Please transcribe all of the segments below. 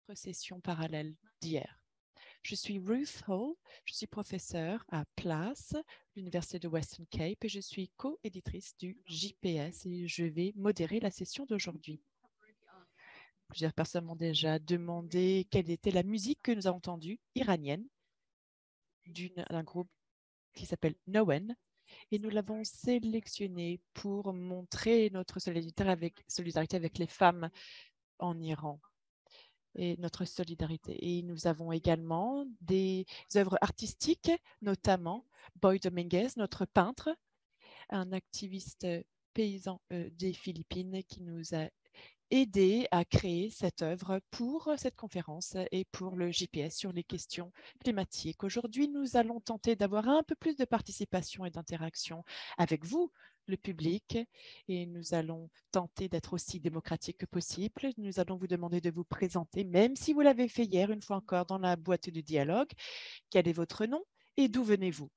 notre session parallèle d'hier. Je suis Ruth Hall, je suis professeure à PLAS, l'Université de Western Cape, et je suis co-éditrice du JPS et je vais modérer la session d'aujourd'hui. Plusieurs personnes m'ont déjà demandé quelle était la musique que nous avons entendue, iranienne, d'un groupe qui s'appelle Noen, et nous l'avons sélectionnée pour montrer notre solidarité avec les femmes en Iran et notre solidarité. Et nous avons également des œuvres artistiques, notamment Boy Dominguez, notre peintre, un activiste paysan des Philippines qui nous a aidé à créer cette œuvre pour cette conférence et pour le JPS sur les questions climatiques. Aujourd'hui, nous allons tenter d'avoir un peu plus de participation et d'interaction avec vous, le public, et nous allons tenter d'être aussi démocratique que possible. Nous allons vous demander de vous présenter, même si vous l'avez fait hier, une fois encore, dans la boîte de dialogue. Quel est votre nom et d'où venez-vous?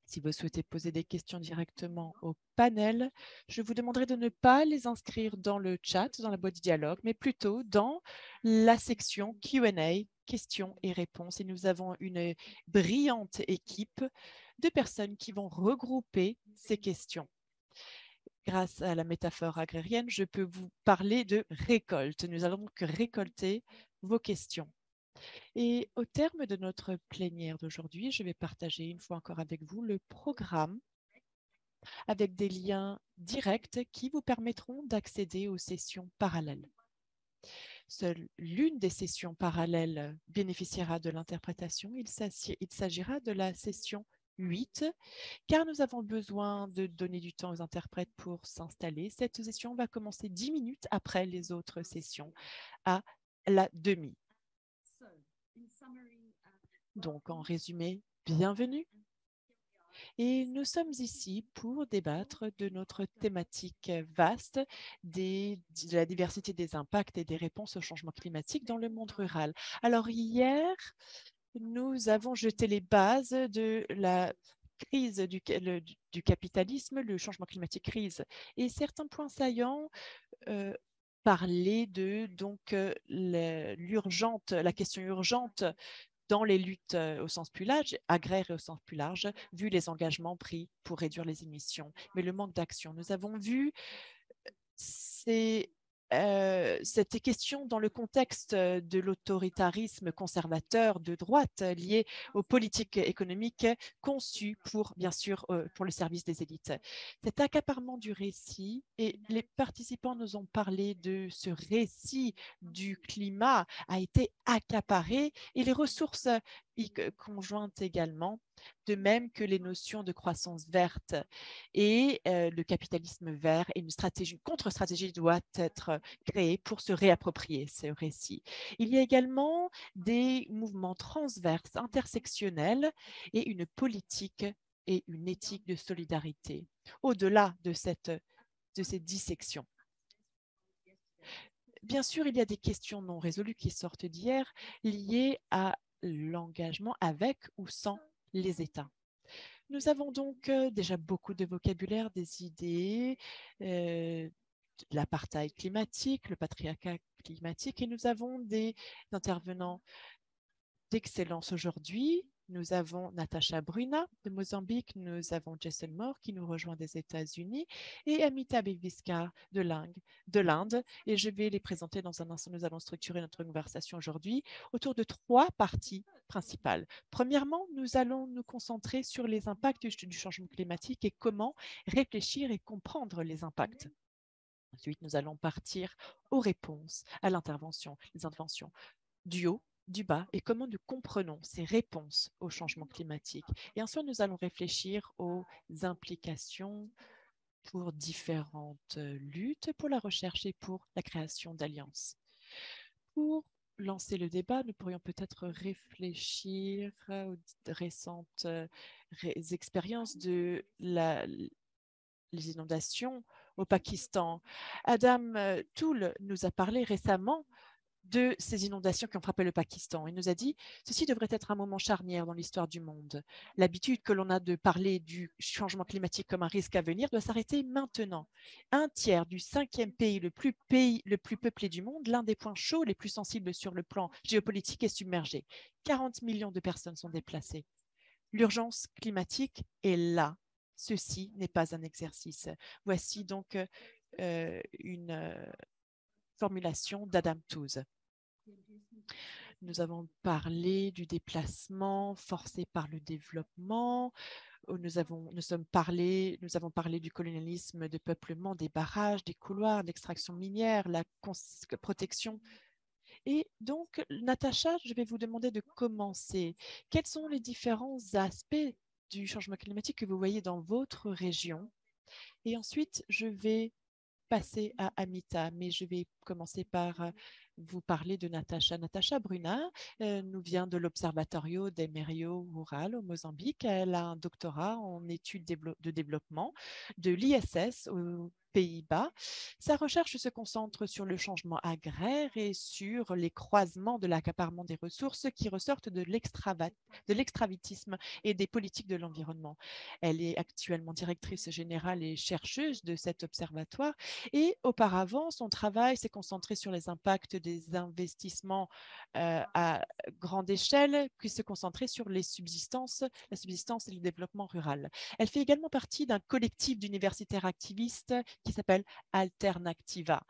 Si vous souhaitez poser des questions directement au panel, je vous demanderai de ne pas les inscrire dans le chat, dans la boîte de dialogue, mais plutôt dans la section Q&A, questions et réponses. Et nous avons une brillante équipe de personnes qui vont regrouper ces questions. Grâce à la métaphore agrarienne, je peux vous parler de récolte. Nous allons donc récolter vos questions. Et au terme de notre plénière d'aujourd'hui, je vais partager une fois encore avec vous le programme avec des liens directs qui vous permettront d'accéder aux sessions parallèles. Seule l'une des sessions parallèles bénéficiera de l'interprétation. Il s'agira de la session 8, car nous avons besoin de donner du temps aux interprètes pour s'installer. Cette session va commencer 10 minutes après les autres sessions, à la demi. Donc, en résumé, bienvenue. Et nous sommes ici pour débattre de notre thématique vaste de la diversité des impacts et des réponses au changement climatique dans le monde rural. Alors, hier, nous avons jeté les bases de la crise du capitalisme, le changement climatique crise. Et certains points saillants parlaient de la question urgente dans les luttes au sens plus large, agraires et au sens plus large, vu les engagements pris pour réduire les émissions. Mais le manque d'action, nous avons vu cette question dans le contexte de l'autoritarisme conservateur de droite lié aux politiques économiques conçues pour, bien sûr, pour le service des élites. Cet accaparement du récit, et les participants nous ont parlé de ce récit du climat a été accaparé et les ressources conjointes également, de même que les notions de croissance verte et le capitalisme vert et une contre-stratégie doit être créée pour se réapproprier ce récit. Il y a également des mouvements transverses, intersectionnels et une politique et une éthique de solidarité au-delà de ces dissections. Bien sûr, il y a des questions non résolues qui sortent d'hier liées à l'engagement avec ou sans les États. Nous avons donc déjà beaucoup de vocabulaire, des idées, l'apartheid climatique, le patriarcat climatique, et nous avons des intervenants d'excellence aujourd'hui. Nous avons Natasha Bruna de Mozambique, nous avons Jason Moore qui nous rejoint des États-Unis et Amitabh Bhaskar de l'Inde. Et je vais les présenter dans un instant. Nous allons structurer notre conversation aujourd'hui autour de 3 parties principales. Premièrement, nous allons nous concentrer sur les impacts du changement climatique et comment réfléchir et comprendre les impacts. Ensuite, nous allons partir aux réponses, à l'intervention, les interventions du haut, du bas et comment nous comprenons ces réponses au changement climatique. Et ensuite, nous allons réfléchir aux implications pour différentes luttes, pour la recherche et pour la création d'alliances. Pour lancer le débat, nous pourrions peut-être réfléchir aux récentes expériences de les inondations au Pakistan. Adam Toole nous a parlé récemment de ces inondations qui ont frappé le Pakistan. Il nous a dit « Ceci devrait être un moment charnière dans l'histoire du monde. L'habitude que l'on a de parler du changement climatique comme un risque à venir doit s'arrêter maintenant. Un tiers du 5e pays le plus peuplé du monde, l'un des points chauds les plus sensibles sur le plan géopolitique est submergé. 40 millions de personnes sont déplacées. L'urgence climatique est là. Ceci n'est pas un exercice. » Voici donc une formulation d'Adam Tooze. Nous avons parlé du déplacement forcé par le développement. Nous avons parlé du colonialisme de peuplement, des barrages, des couloirs, l'extraction minière, la protection. Et donc, Natacha, je vais vous demander de commencer. Quels sont les différents aspects du changement climatique que vous voyez dans votre région? Et ensuite, je vais passer à Amita, mais je vais commencer par vous parler de Natacha. Natacha Bruna nous vient de l'Observatorio des Merio Rural au Mozambique. Elle a un doctorat en études de développement de l'ISS aux Pays-Bas. Sa recherche se concentre sur le changement agraire et sur les croisements de l'accaparement des ressources qui ressortent de l'extravitisme et des politiques de l'environnement. Elle est actuellement directrice générale et chercheuse de cet observatoire et auparavant, son travail s'est concentré sur les impacts des investissements à grande échelle, puis se concentrer sur la subsistance et le développement rural. Elle fait également partie d'un collectif d'universitaires activistes qui s'appelle Alternactiva.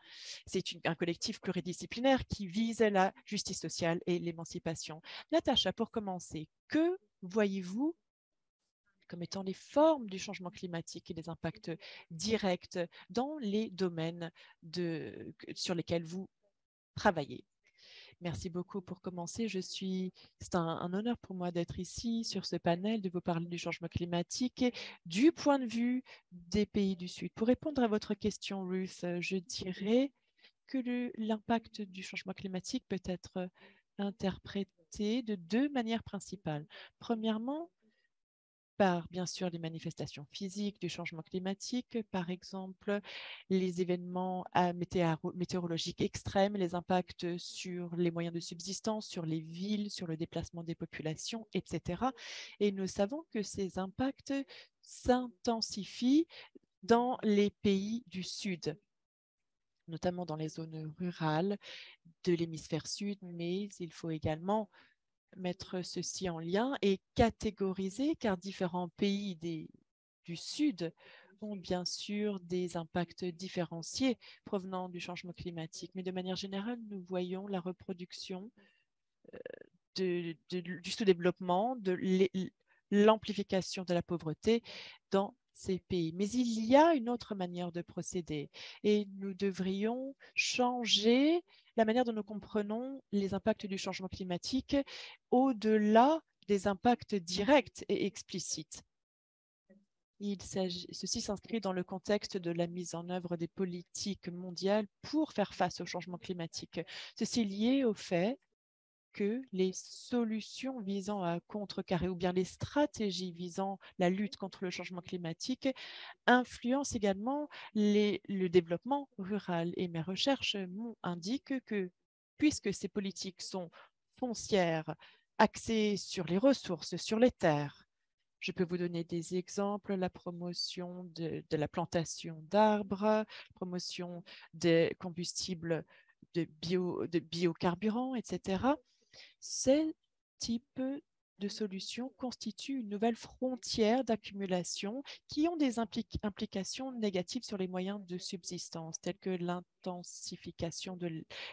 C'est un collectif pluridisciplinaire qui vise la justice sociale et l'émancipation. Natacha, pour commencer, que voyez-vous comme étant les formes du changement climatique et les impacts directs dans les domaines sur lesquels vous travaillez? Merci beaucoup pour commencer. C'est un honneur pour moi d'être ici sur ce panel, de vous parler du changement climatique et du point de vue des pays du Sud. Pour répondre à votre question, Ruth, je dirais que l'impact du changement climatique peut être interprété de deux manières principales. Premièrement, par bien sûr les manifestations physiques du changement climatique, par exemple les événements météorologiques extrêmes, les impacts sur les moyens de subsistance, sur les villes, sur le déplacement des populations, etc. Et nous savons que ces impacts s'intensifient dans les pays du Sud, notamment dans les zones rurales de l'hémisphère sud, mais il faut également mettre ceci en lien et catégoriser, car différents pays du Sud ont bien sûr des impacts différenciés provenant du changement climatique. Mais de manière générale, nous voyons la reproduction du sous-développement, de l'amplification de la pauvreté dans ces pays. Mais il y a une autre manière de procéder et nous devrions changer la manière dont nous comprenons les impacts du changement climatique au-delà des impacts directs et explicites. Ceci s'inscrit dans le contexte de la mise en œuvre des politiques mondiales pour faire face au changement climatique. Ceci est lié au fait que les solutions visant à contrecarrer ou bien les stratégies visant la lutte contre le changement climatique influencent également le développement rural. Et mes recherches indiquent que puisque ces politiques sont foncières, axées sur les ressources, sur les terres, je peux vous donner des exemples, la promotion de la plantation d'arbres, la promotion des combustibles de biocarburants, etc. Ces types de solutions constituent une nouvelle frontière d'accumulation qui ont des implications négatives sur les moyens de subsistance, telles que l'intensification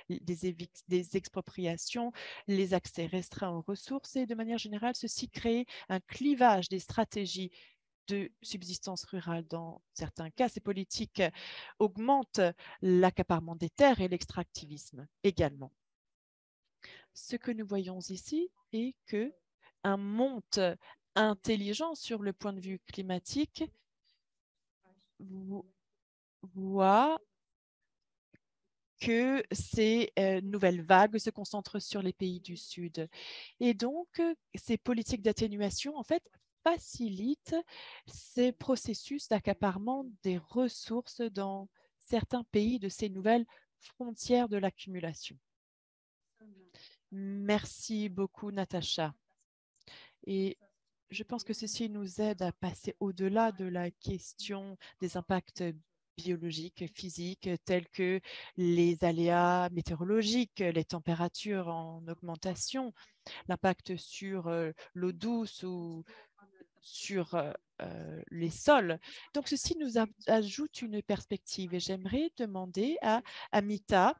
des expropriations, les accès restreints aux ressources et de manière générale, ceci crée un clivage des stratégies de subsistance rurale. Dans certains cas, ces politiques augmentent l'accaparement des terres et l'extractivisme également. Ce que nous voyons ici est qu'un monde intelligent sur le point de vue climatique voit que ces nouvelles vagues se concentrent sur les pays du Sud. Et donc, ces politiques d'atténuation, en fait, facilitent ces processus d'accaparement des ressources dans certains pays de ces nouvelles frontières de l'accumulation. Merci beaucoup, Natacha. Et je pense que ceci nous aide à passer au-delà de la question des impacts biologiques, physiques, tels que les aléas météorologiques, les températures en augmentation, l'impact sur l'eau douce ou sur les sols. Donc, ceci nous ajoute une perspective et j'aimerais demander à Amita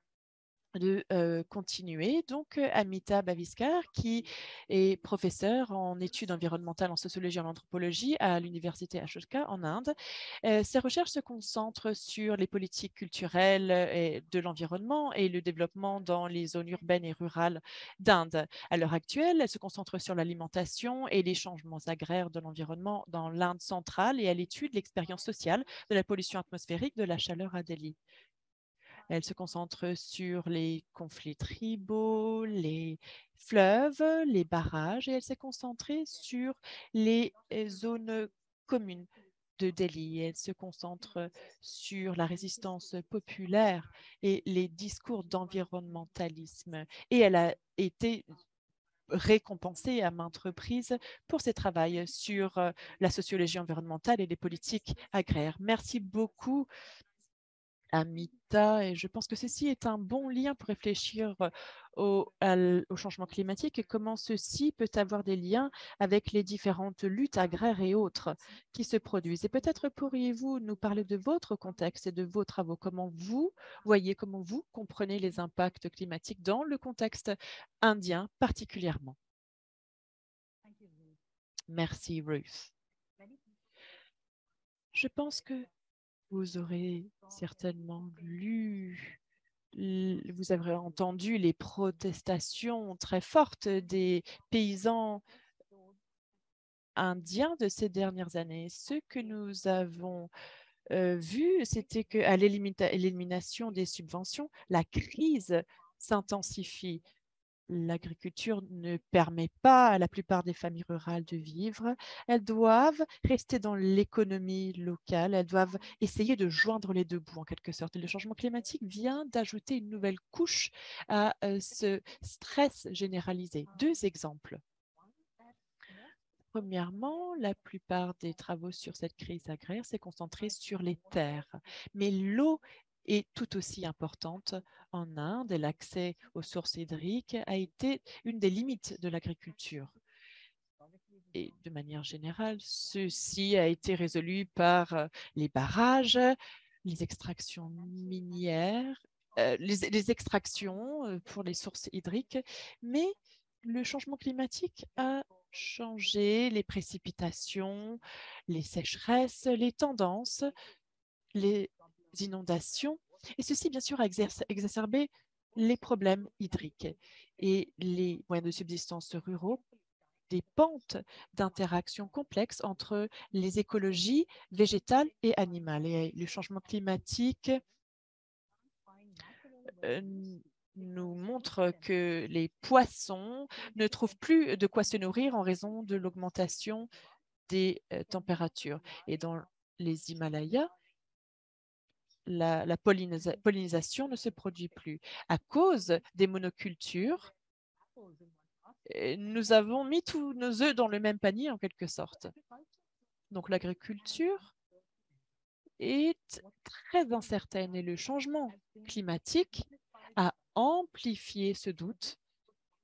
de continuer. Donc, Amita Bhaviskar, qui est professeure en études environnementales en sociologie et en anthropologie à l'université Ashoka en Inde. Ses recherches se concentrent sur les politiques culturelles et de l'environnement et le développement dans les zones urbaines et rurales d'Inde. À l'heure actuelle, elle se concentre sur l'alimentation et les changements agraires de l'environnement dans l'Inde centrale et elle étude l'expérience sociale de la pollution atmosphérique de la chaleur à Delhi. Elle se concentre sur les conflits tribaux, les fleuves, les barrages et elle s'est concentrée sur les zones communes de Delhi. Elle se concentre sur la résistance populaire et les discours d'environnementalisme. Et elle a été récompensée à maintes reprises pour ses travaux sur la sociologie environnementale et les politiques agraires. Merci beaucoup, Amita, et je pense que ceci est un bon lien pour réfléchir au changement climatique et comment ceci peut avoir des liens avec les différentes luttes agraires et autres qui se produisent. Et peut-être pourriez-vous nous parler de votre contexte et de vos travaux, comment vous voyez, comment vous comprenez les impacts climatiques dans le contexte indien particulièrement. Merci, Ruth. Je pense que vous aurez certainement lu, vous avez entendu les protestations très fortes des paysans indiens de ces dernières années. Ce que nous avons vu, c'était qu'à l'élimination des subventions, la crise s'intensifie. L'agriculture ne permet pas à la plupart des familles rurales de vivre. Elles doivent rester dans l'économie locale. Elles doivent essayer de joindre les deux bouts en quelque sorte. Et le changement climatique vient d'ajouter une nouvelle couche à ce stress généralisé. Deux exemples. Premièrement, la plupart des travaux sur cette crise agraire s'est concentré sur les terres, mais l'eau est tout aussi importante en Inde et l'accès aux sources hydriques a été une des limites de l'agriculture. Et de manière générale, ceci a été résolu par les barrages, les extractions minières, les extractions pour les sources hydriques, mais le changement climatique a changé les précipitations, les sécheresses, les tendances, les inondations, et ceci, bien sûr, a exacerbé les problèmes hydriques et les moyens de subsistance ruraux dépendent d'interactions complexes entre les écologies végétales et animales. Et le changement climatique nous montre que les poissons ne trouvent plus de quoi se nourrir en raison de l'augmentation des températures. Et dans les Himalayas, la pollinisation ne se produit plus. À cause des monocultures, nous avons mis tous nos œufs dans le même panier en quelque sorte. Donc l'agriculture est très incertaine et le changement climatique a amplifié ce doute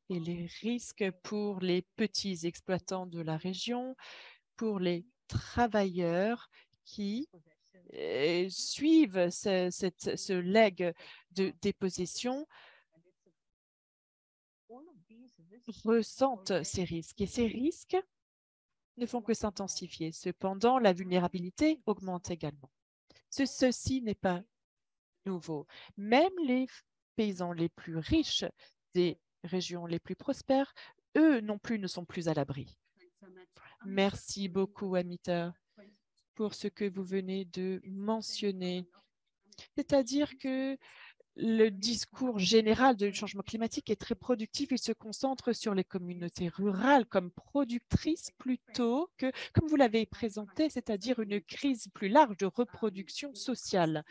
et les risques pour les petits exploitants de la région, pour les travailleurs qui suivent ce legs de dépossession ressentent ces risques. Et ces risques ne font que s'intensifier. Cependant, la vulnérabilité augmente également. Ceci n'est pas nouveau. Même les paysans les plus riches des régions les plus prospères, eux non plus ne sont plus à l'abri. Merci beaucoup, Amita, pour ce que vous venez de mentionner. C'est-à-dire que le discours général du changement climatique est très productif. Il se concentre sur les communautés rurales comme productrices plutôt que, comme vous l'avez présenté, c'est-à-dire une crise plus large de reproduction sociale.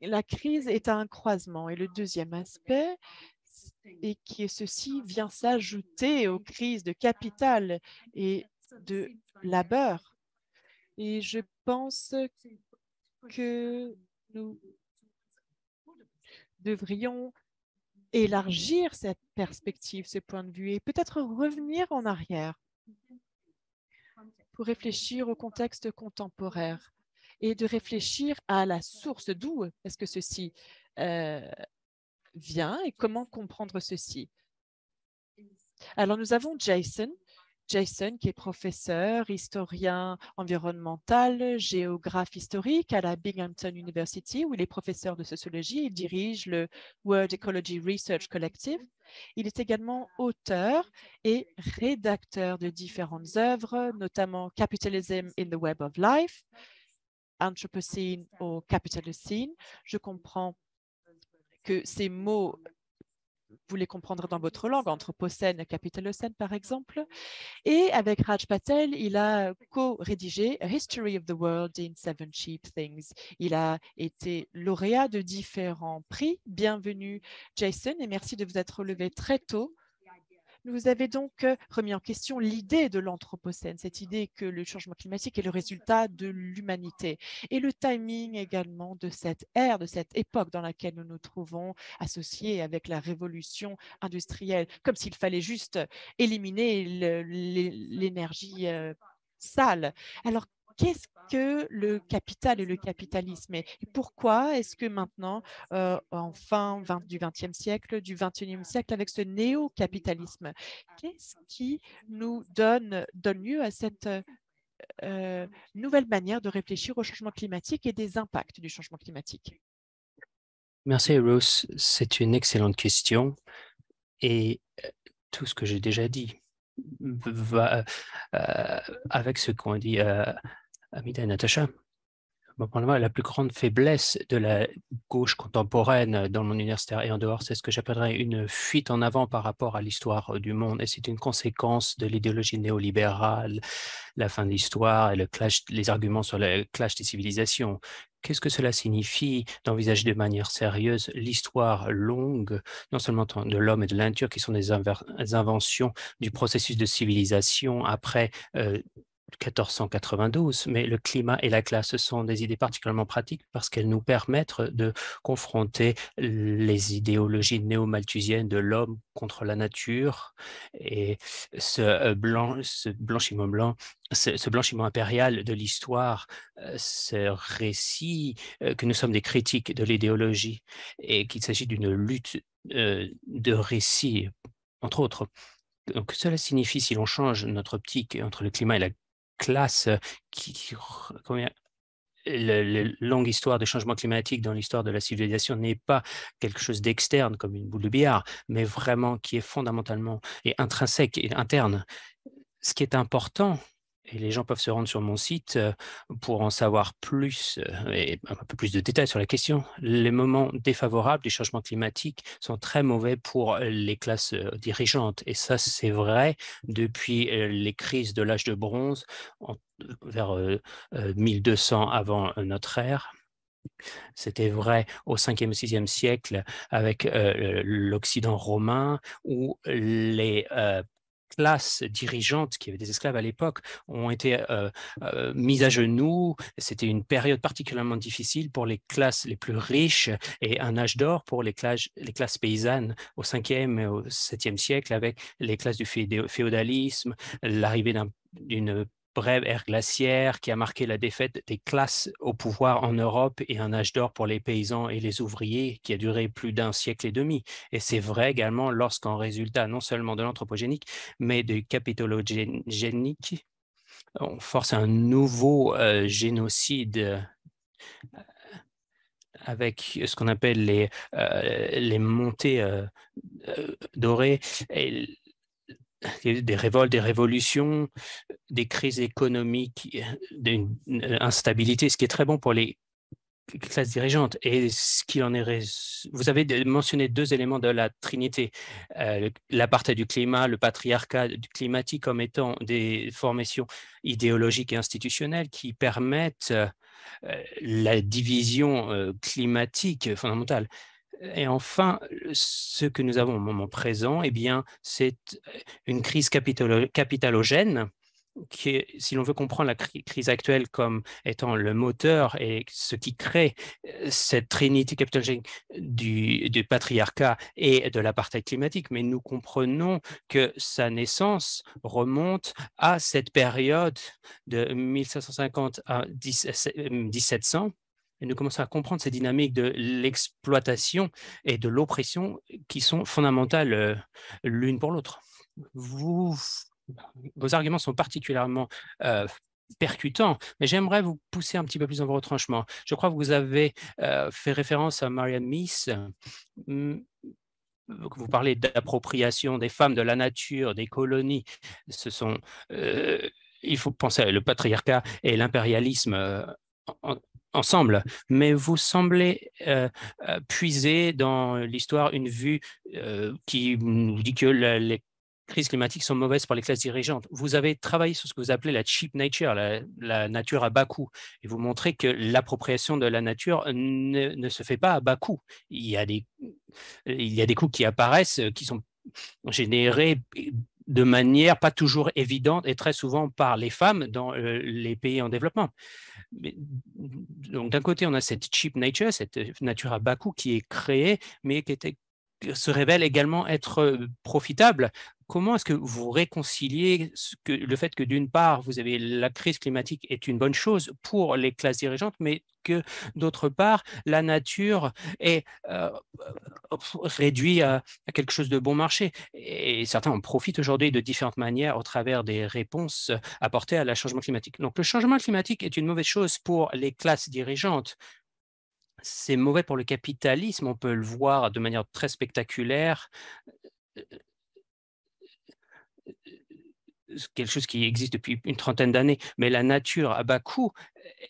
La crise est à un croisement. Et le deuxième aspect, et que ceci vient s'ajouter aux crises de capital et de labeur. Et je pense que nous devrions élargir cette perspective, ce point de vue, et peut-être revenir en arrière pour réfléchir au contexte contemporain et de réfléchir à la source, d'où est-ce que ceci vient et comment comprendre ceci. Alors, nous avons Jason. Jason, qui est professeur, historien environnemental, géographe historique à la Binghamton University, où il est professeur de sociologie. Il dirige le World Ecology Research Collective. Il est également auteur et rédacteur de différentes œuvres, notamment Capitalism in the Web of Life, Anthropocene au Capitalocene. Je comprends que ces mots, vous les comprendrez dans votre langue, Anthropocène, Capitalocène par exemple. Et avec Raj Patel, il a co-rédigé A History of the World in Seven Cheap Things. Il a été lauréat de différents prix. Bienvenue Jason et merci de vous être levé très tôt. Vous avez donc remis en question l'idée de l'Anthropocène, cette idée que le changement climatique est le résultat de l'humanité et le timing également de cette ère, de cette époque dans laquelle nous nous trouvons associés avec la révolution industrielle, comme s'il fallait juste éliminer l'énergie sale. Alors, qu'est-ce que le capital et le capitalisme et pourquoi est-ce que maintenant, en fin du XXe siècle, du XXIe siècle, avec ce néo-capitalisme, qu'est-ce qui nous donne lieu à cette nouvelle manière de réfléchir au changement climatique et des impacts du changement climatique? Merci, Ruth. C'est une excellente question. Et tout ce que j'ai déjà dit va avec ce qu'ont dit Amita et Natacha. Pour moi, la plus grande faiblesse de la gauche contemporaine dans le monde universitaire et en dehors, c'est ce que j'appellerais une fuite en avant par rapport à l'histoire du monde. Et c'est une conséquence de l'idéologie néolibérale, la fin de l'histoire et les arguments sur le clash des civilisations. Qu'est-ce que cela signifie d'envisager de manière sérieuse l'histoire longue, non seulement de l'homme et de la nature, qui sont des inventions du processus de civilisation après 1492, mais le climat et la classe sont des idées particulièrement pratiques parce qu'elles nous permettent de confronter les idéologies néo-malthusiennes de l'homme contre la nature et ce blanchiment blanc, ce blanchiment impérial de l'histoire, ce récit que nous sommes des critiques de l'idéologie et qu'il s'agit d'une lutte de récits, entre autres. Donc, cela signifie, si l'on change notre optique entre le climat et la classe, la longue histoire des changements climatiques dans l'histoire de la civilisation n'est pas quelque chose d'externe comme une boule de billard, mais vraiment qui est fondamentalement et intrinsèque et interne. Ce qui est important, et les gens peuvent se rendre sur mon site pour en savoir plus et un peu plus de détails sur la question. Les moments défavorables du changement climatique sont très mauvais pour les classes dirigeantes. Et ça, c'est vrai depuis les crises de l'âge de bronze vers 1200 avant notre ère. C'était vrai au 5e et 6e siècle avec l'Occident romain où les classes dirigeantes qui avaient des esclaves à l'époque ont été mises à genoux. C'était une période particulièrement difficile pour les classes les plus riches et un âge d'or pour les classes paysannes au 5e et au 7e siècle avec les classes du féodalisme, l'arrivée d'une brève ère glaciaire qui a marqué la défaite des classes au pouvoir en Europe et un âge d'or pour les paysans et les ouvriers qui a duré plus d'un siècle et demi. Et c'est vrai également lorsqu'en résultat non seulement de l'anthropogénique, mais du capitologénique, on force un nouveau génocide avec ce qu'on appelle les montées dorées, et des révoltes, des révolutions, des crises économiques, d'une instabilité, ce qui est très bon pour les classes dirigeantes. Et ce qu'il en est, vous avez mentionné deux éléments de la Trinité, l'apartheid du climat, le patriarcat climatique comme étant des formations idéologiques et institutionnelles qui permettent la division climatique fondamentale. Et enfin, ce que nous avons au moment présent, eh bien, c'est une crise capitalogène qui est, si l'on veut comprendre la crise actuelle comme étant le moteur et ce qui crée cette trinité capitalogène du patriarcat et de l'apartheid climatique, mais nous comprenons que sa naissance remonte à cette période de 1550 à 1700. Et nous commençons à comprendre ces dynamiques de l'exploitation et de l'oppression qui sont fondamentales l'une pour l'autre. Vos arguments sont particulièrement percutants, mais j'aimerais vous pousser un petit peu plus dans vos retranchements. Je crois que vous avez fait référence à Marianne Meese. Vous parlez d'appropriation des femmes, de la nature, des colonies. Ce sont, il faut penser à le patriarcat et l'impérialisme ensemble, mais vous semblez puiser dans l'histoire une vue qui nous dit que les crises climatiques sont mauvaises pour les classes dirigeantes. Vous avez travaillé sur ce que vous appelez la cheap nature, la nature à bas coût, et vous montrez que l'appropriation de la nature ne se fait pas à bas coût. Il y a des coûts qui apparaissent, qui sont générés de manière pas toujours évidente et très souvent par les femmes dans les pays en développement. Donc d'un côté, on a cette cheap nature, cette nature à bas coût qui est créée, mais qui se révèle également être profitable. Comment est-ce que vous réconciliez le fait que d'une part, vous avez la crise climatique est une bonne chose pour les classes dirigeantes, mais que d'autre part, la nature est réduite à quelque chose de bon marché. Et certains en profitent aujourd'hui de différentes manières au travers des réponses apportées à la changement climatique. Donc le changement climatique est une mauvaise chose pour les classes dirigeantes. C'est mauvais pour le capitalisme, on peut le voir de manière très spectaculaire, quelque chose qui existe depuis une trentaine d'années, mais la nature à bas coût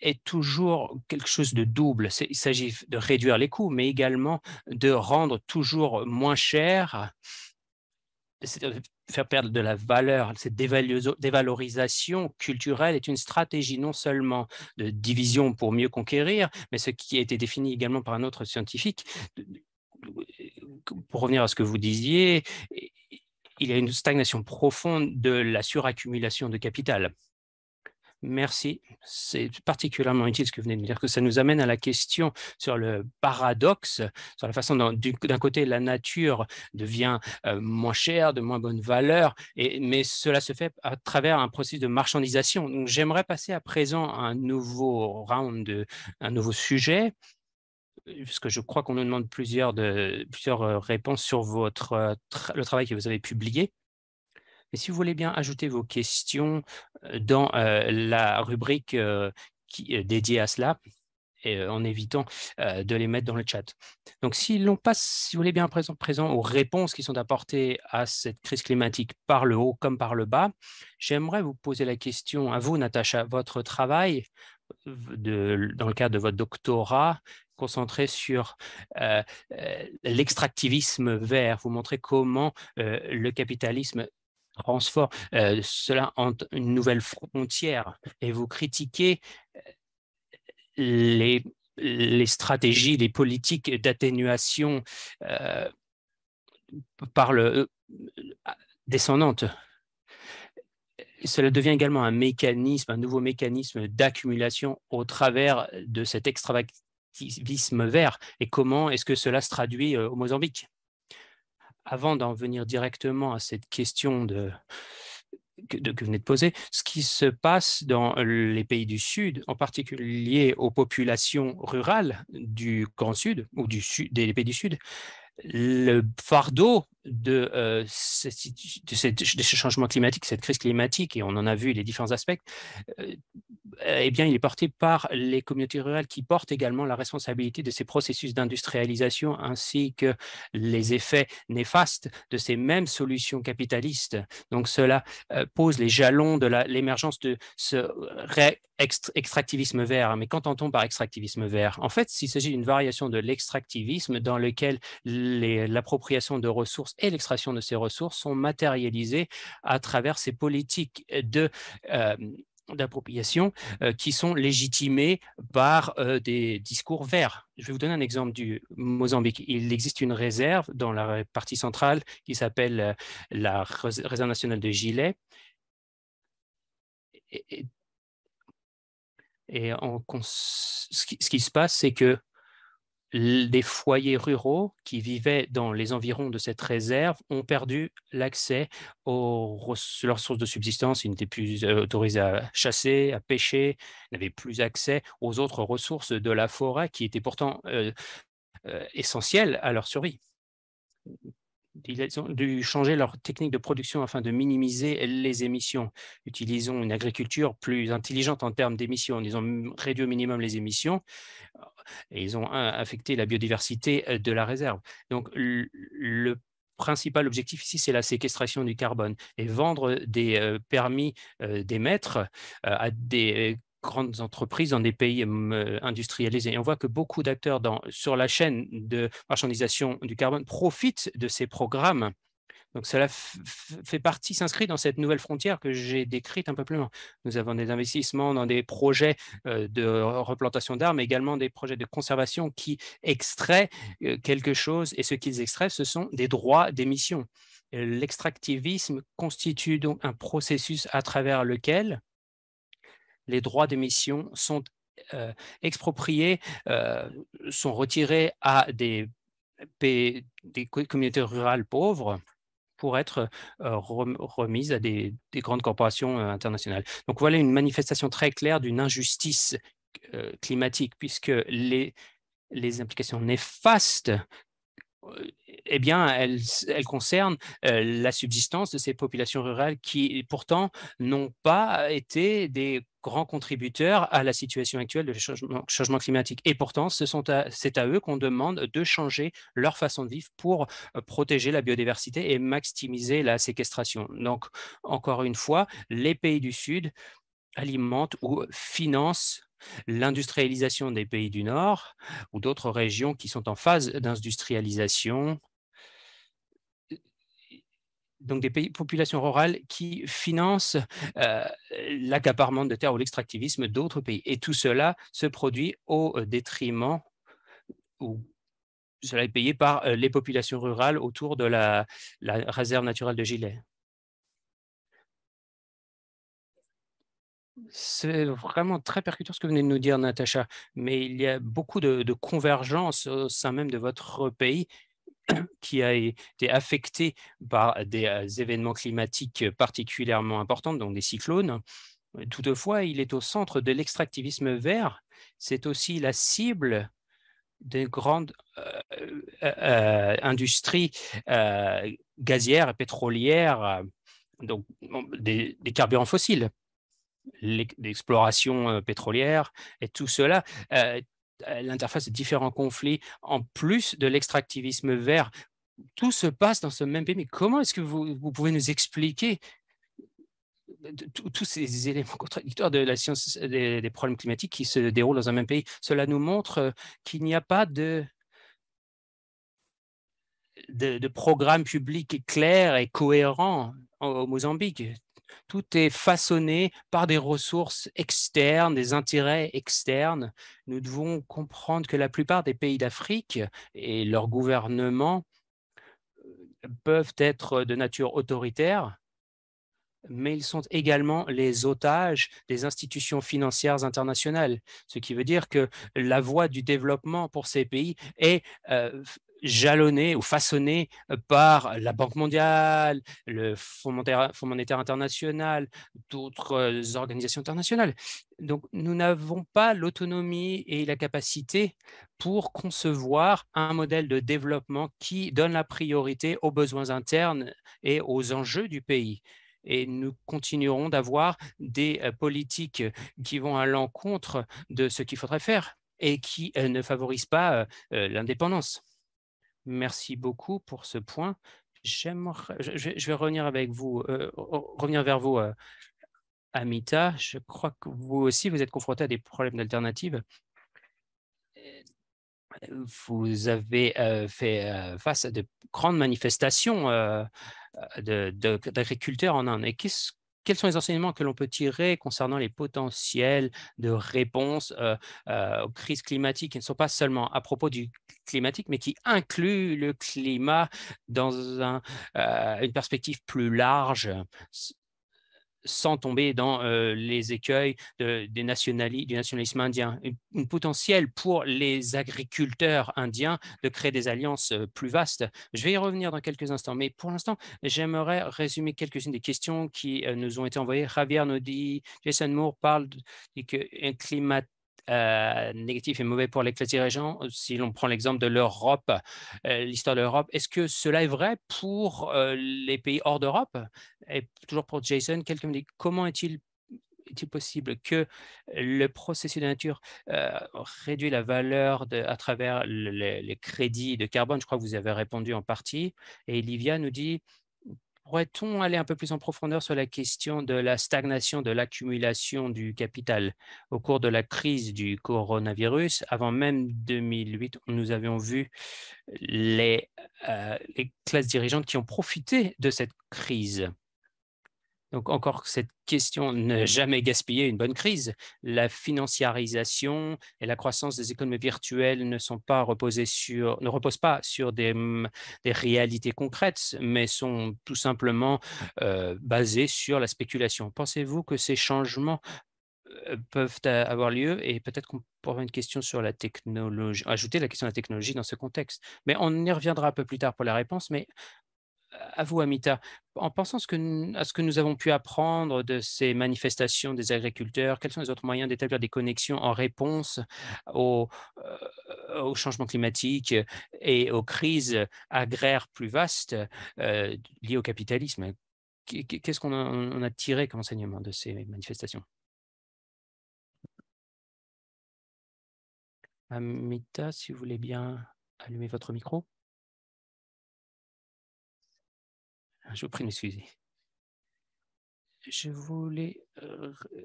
est toujours quelque chose de double. Il s'agit de réduire les coûts, mais également de rendre toujours moins cher, c'est-à-dire faire perdre de la valeur. Cette dévalorisation culturelle est une stratégie non seulement de division pour mieux conquérir, mais ce qui a été défini également par un autre scientifique. Pour revenir à ce que vous disiez, il y a une stagnation profonde de la suraccumulation de capital. Merci. C'est particulièrement utile ce que vous venez de me dire, que ça nous amène à la question sur le paradoxe, sur la façon dont, d'un côté, la nature devient moins chère, de moins bonne valeur, mais cela se fait à travers un processus de marchandisation. Donc, j'aimerais passer à présent à un nouveau round, un nouveau sujet, parce que je crois qu'on nous demande plusieurs réponses sur le travail que vous avez publié. Mais si vous voulez bien ajouter vos questions dans la rubrique qui est dédiée à cela, et en évitant de les mettre dans le chat. Donc, si l'on passe, si vous voulez bien présent aux réponses qui sont apportées à cette crise climatique par le haut comme par le bas, j'aimerais vous poser la question à vous, Natacha. Votre travail dans le cadre de votre doctorat concentré sur l'extractivisme vert. Vous montrez comment le capitalisme transforme cela en une nouvelle frontière et vous critiquez les stratégies, les politiques d'atténuation par le descendante. Cela devient également un mécanisme, un nouveau mécanisme d'accumulation au travers de cet extractivisme vert. Et comment est-ce que cela se traduit au Mozambique? Avant d'en venir directement à cette question que vous venez de poser, ce qui se passe dans les pays du Sud, en particulier aux populations rurales du Grand Sud ou des pays du Sud, le fardeau de ce changement climatique, cette crise climatique, et on en a vu les différents aspects, eh bien, il est porté par les communautés rurales qui portent également la responsabilité de ces processus d'industrialisation ainsi que les effets néfastes de ces mêmes solutions capitalistes. Donc, cela pose les jalons de l'émergence de ce extractivisme vert. Mais qu'entend-on par extractivisme vert? En fait, il s'agit d'une variation de l'extractivisme dans lequel l'appropriation de ressources et l'extraction de ces ressources sont matérialisées à travers ces politiques d'appropriation qui sont légitimés par des discours verts. Je vais vous donner un exemple du Mozambique. Il existe une réserve dans la partie centrale qui s'appelle la réserve nationale de Gilet. Et ce qui se passe, c'est que des foyers ruraux qui vivaient dans les environs de cette réserve ont perdu l'accès aux leurs sources de subsistance. Ils n'étaient plus autorisés à chasser, à pêcher, n'avaient plus accès aux autres ressources de la forêt qui étaient pourtant essentielles à leur survie. Ils ont dû changer leur technique de production afin de minimiser les émissions. Utilisons une agriculture plus intelligente en termes d'émissions. Ils ont réduit au minimum les émissions et ils ont affecté la biodiversité de la réserve. Donc, le principal objectif ici, c'est la séquestration du carbone et vendre des permis d'émettre à des grandes entreprises dans des pays industrialisés. Et on voit que beaucoup d'acteurs sur la chaîne de marchandisation du carbone profitent de ces programmes. Donc, cela fait partie, s'inscrit dans cette nouvelle frontière que j'ai décrite un peu plus loin. Nous avons des investissements dans des projets de replantation d'arbres, mais également des projets de conservation qui extraient quelque chose. Et ce qu'ils extraient, ce sont des droits d'émission. L'extractivisme constitue donc un processus à travers lequel les droits d'émission sont expropriés, sont retirés à des communautés rurales pauvres pour être remise à des grandes corporations internationales. Donc voilà une manifestation très claire d'une injustice climatique, puisque les implications néfastes eh bien, elles concernent la subsistance de ces populations rurales qui, pourtant, n'ont pas été des grands contributeurs à la situation actuelle de changement climatique. Et pourtant, c'est à eux qu'on demande de changer leur façon de vivre pour protéger la biodiversité et maximiser la séquestration. Donc, encore une fois, les pays du Sud alimentent ou financent l'industrialisation des pays du Nord ou d'autres régions qui sont en phase d'industrialisation, donc des populations rurales qui financent l'accaparement de terres ou l'extractivisme d'autres pays. Et tout cela se produit au détriment, ou cela est payé par les populations rurales autour de la réserve naturelle de Gilet. C'est vraiment très percutant ce que vous venez de nous dire, Natacha, mais il y a beaucoup de convergence au sein même de votre pays qui a été affecté par des événements climatiques particulièrement importants, donc des cyclones. Toutefois, il est au centre de l'extractivisme vert. C'est aussi la cible des grandes industries gazières et pétrolières, donc des carburants fossiles, l'exploration pétrolière et tout cela. L'interface de différents conflits, en plus de l'extractivisme vert, tout se passe dans ce même pays. Mais comment est-ce que vous pouvez nous expliquer tous ces éléments contradictoires de la science des problèmes climatiques qui se déroulent dans un même pays? Cela nous montre qu'il n'y a pas de programme public clair et cohérent au Mozambique. Tout est façonné par des ressources externes, des intérêts externes. Nous devons comprendre que la plupart des pays d'Afrique et leurs gouvernements peuvent être de nature autoritaire, mais ils sont également les otages des institutions financières internationales, ce qui veut dire que la voie du développement pour ces pays est jalonnée ou façonnée par la Banque mondiale, le Fonds monétaire international, d'autres organisations internationales. Donc, nous n'avons pas l'autonomie et la capacité pour concevoir un modèle de développement qui donne la priorité aux besoins internes et aux enjeux du pays. Et nous continuerons d'avoir des politiques qui vont à l'encontre de ce qu'il faudrait faire et qui ne favorisent pas l'indépendance. Merci beaucoup pour ce point. Je vais revenir avec vous, revenir vers vous, Amita. Je crois que vous aussi, vous êtes confronté à des problèmes d'alternatives. Vous avez fait face à de grandes manifestations d'agriculteurs en Inde. Et quels sont les enseignements que l'on peut tirer concernant les potentiels de réponse aux crises climatiques qui ne sont pas seulement à propos du climatique, mais qui incluent le climat dans une perspective plus large, sans tomber dans les écueils du nationalisme indien. Une potentiel pour les agriculteurs indiens de créer des alliances plus vastes. Je vais y revenir dans quelques instants, mais pour l'instant, j'aimerais résumer quelques-unes des questions qui nous ont été envoyées. Javier nous dit, Jason Moore parle qu'un climat négatif et mauvais pour les classes dirigeantes. Si l'on prend l'exemple de l'Europe, l'histoire de l'Europe, est-ce que cela est vrai pour les pays hors d'Europe? Et toujours pour Jason, quelqu'un me dit comment est-il possible que le processus de nature réduit la valeur à travers les crédits de carbone? Je crois que vous avez répondu en partie. Et Livia nous dit, pourrait-on aller un peu plus en profondeur sur la question de la stagnation de l'accumulation du capital au cours de la crise du coronavirus? Avant même 2008, nous avions vu les classes dirigeantes qui ont profité de cette crise. Donc, encore cette question, ne jamais gaspiller une bonne crise. La financiarisation et la croissance des économies virtuelles ne reposent pas sur des réalités concrètes, mais sont tout simplement basées sur la spéculation. Pensez-vous que ces changements peuvent avoir lieu? Et peut-être qu'on pourra avoir une question sur la technologie, ajouter la question de la technologie dans ce contexte. Mais on y reviendra un peu plus tard pour la réponse. Mais à vous, Amita, en pensant à ce que nous avons pu apprendre de ces manifestations des agriculteurs, quels sont les autres moyens d'établir des connexions en réponse au changement climatique et aux crises agraires plus vastes liées au capitalisme? Qu'est-ce qu'on a tiré comme enseignement de ces manifestations? Amita, si vous voulez bien allumer votre micro. Je vous prie de m'excuser. Je voulais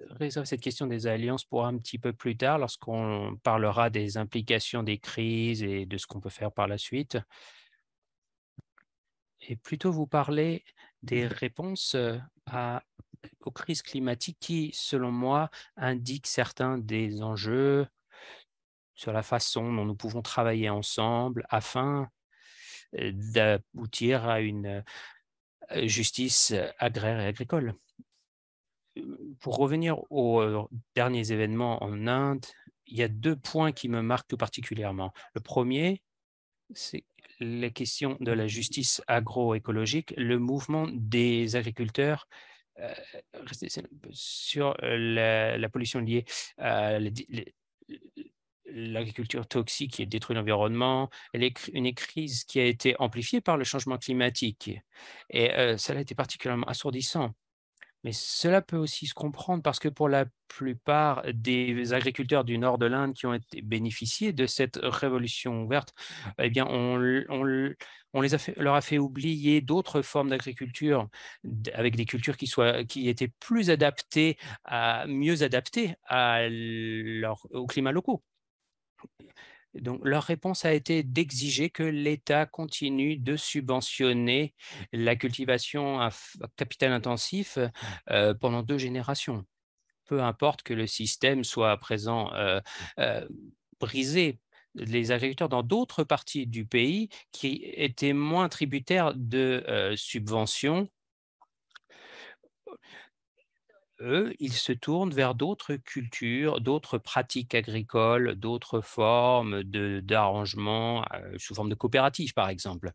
réserver cette question des alliances pour un petit peu plus tard, lorsqu'on parlera des implications des crises et de ce qu'on peut faire par la suite. Et plutôt vous parler des réponses aux crises climatiques qui, selon moi, indiquent certains des enjeux sur la façon dont nous pouvons travailler ensemble afin d'aboutir à une justice agraire et agricole. Pour revenir aux derniers événements en Inde, il y a 2 points qui me marquent tout particulièrement. Le premier, c'est la question de la justice agroécologique, le mouvement des agriculteurs sur la pollution liée à l'agriculture toxique qui détruit l'environnement, une crise qui a été amplifiée par le changement climatique. Et cela a été particulièrement assourdissant. Mais cela peut aussi se comprendre parce que pour la plupart des agriculteurs du nord de l'Inde qui ont bénéficié de cette révolution verte, eh bien, on leur a fait oublier d'autres formes d'agriculture avec des cultures qui étaient plus adaptées, mieux adaptées aux climats locaux. Donc, leur réponse a été d'exiger que l'État continue de subventionner la cultivation à capital intensif pendant 2 générations. Peu importe que le système soit à présent brisé. Les agriculteurs dans d'autres parties du pays qui étaient moins tributaires de subventions, eux, ils se tournent vers d'autres cultures, d'autres pratiques agricoles, d'autres formes d'arrangement sous forme de coopérative, par exemple.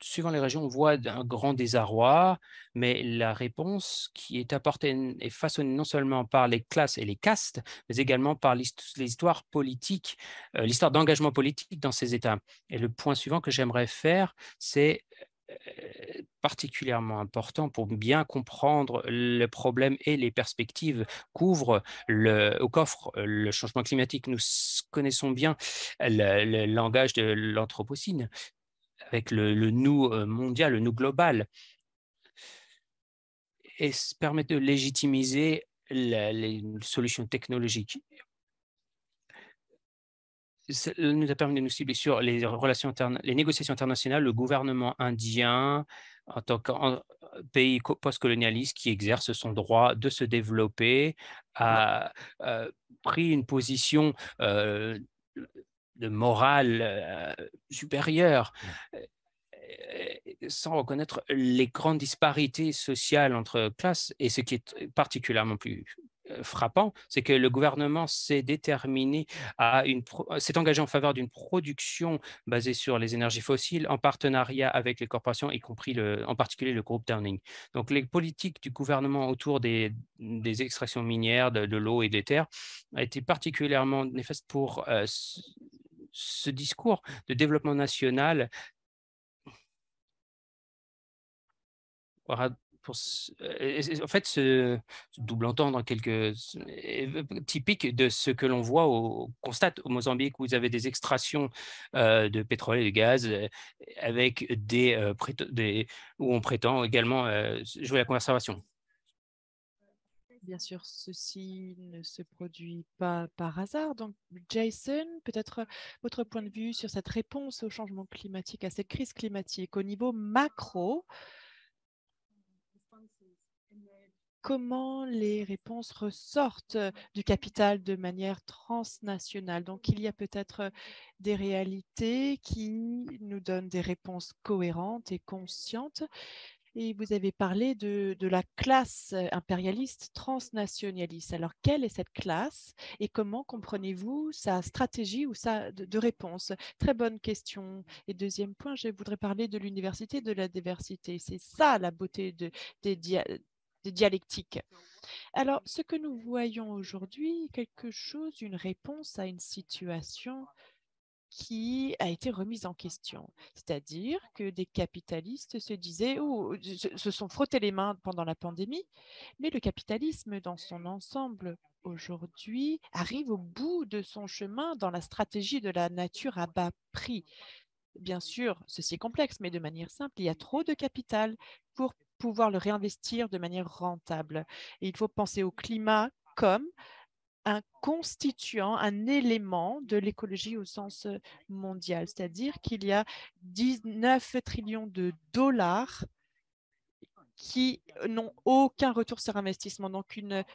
Suivant les régions, on voit un grand désarroi, mais la réponse qui est apportée est façonnée non seulement par les classes et les castes, mais également par l'histoire politique, l'histoire d'engagement politique dans ces États. Et le point suivant que j'aimerais faire, c'est particulièrement important pour bien comprendre le problème et les perspectives qu'offre le changement climatique. Nous connaissons bien le langage de l'Anthropocène avec le nous mondial, le nous global, et permet de légitimiser les solutions technologiques. Ça nous a permis de nous cibler sur les relations les négociations internationales, le gouvernement indien en tant que pays post-colonialiste qui exerce son droit de se développer, a pris une position de morale supérieure, sans reconnaître les grandes disparités sociales entre classes. Et ce qui est particulièrement plus frappant, c'est que le gouvernement s'est déterminé s'est engagé en faveur d'une production basée sur les énergies fossiles en partenariat avec les corporations, y compris en particulier le groupe Downing. Donc les politiques du gouvernement autour des extractions minières, de l'eau et des terres a été particulièrement néfaste pour ce discours de développement national en fait, ce double entendre est typique de ce que l'on voit, constate au Mozambique, où vous avez des extractions de pétrole et de gaz avec où on prétend également jouer la conservation. Bien sûr, ceci ne se produit pas par hasard. Donc, Jason, peut-être votre point de vue sur cette réponse au changement climatique, à cette crise climatique au niveau macro. Comment les réponses ressortent du capital de manière transnationale. Donc, il y a peut-être des réalités qui nous donnent des réponses cohérentes et conscientes. Et vous avez parlé de la classe impérialiste transnationaliste. Alors, quelle est cette classe et comment comprenez-vous sa stratégie ou de réponse? Très bonne question. Et deuxième point, je voudrais parler de l'université de la diversité. C'est ça la beauté des dialectiques. Alors, ce que nous voyons aujourd'hui, quelque chose, une réponse à une situation qui a été remise en question. C'est-à-dire que des capitalistes se disaient, ou se sont frottés les mains pendant la pandémie, mais le capitalisme dans son ensemble aujourd'hui arrive au bout de son chemin dans la stratégie de la nature à bas prix. Bien sûr, ceci est complexe, mais de manière simple, il y a trop de capital pour pouvoir le réinvestir de manière rentable. Et il faut penser au climat comme un constituant, un élément de l'écologie au sens mondial, c'est-à-dire qu'il y a 19 trillions de dollars qui n'ont aucun retour sur investissement, donc une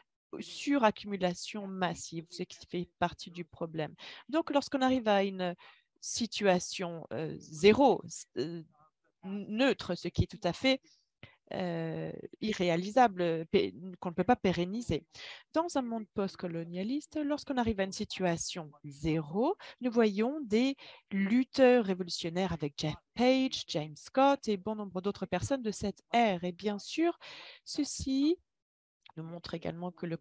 suraccumulation massive, ce qui fait partie du problème. Donc, lorsqu'on arrive à une situation zéro, neutre, ce qui est tout à fait irréalisable, qu'on ne peut pas pérenniser. Dans un monde post-colonialiste, lorsqu'on arrive à une situation zéro, nous voyons des lutteurs révolutionnaires avec Jeff Page, James Scott et bon nombre d'autres personnes de cette ère. Et bien sûr, ceci nous montre également que le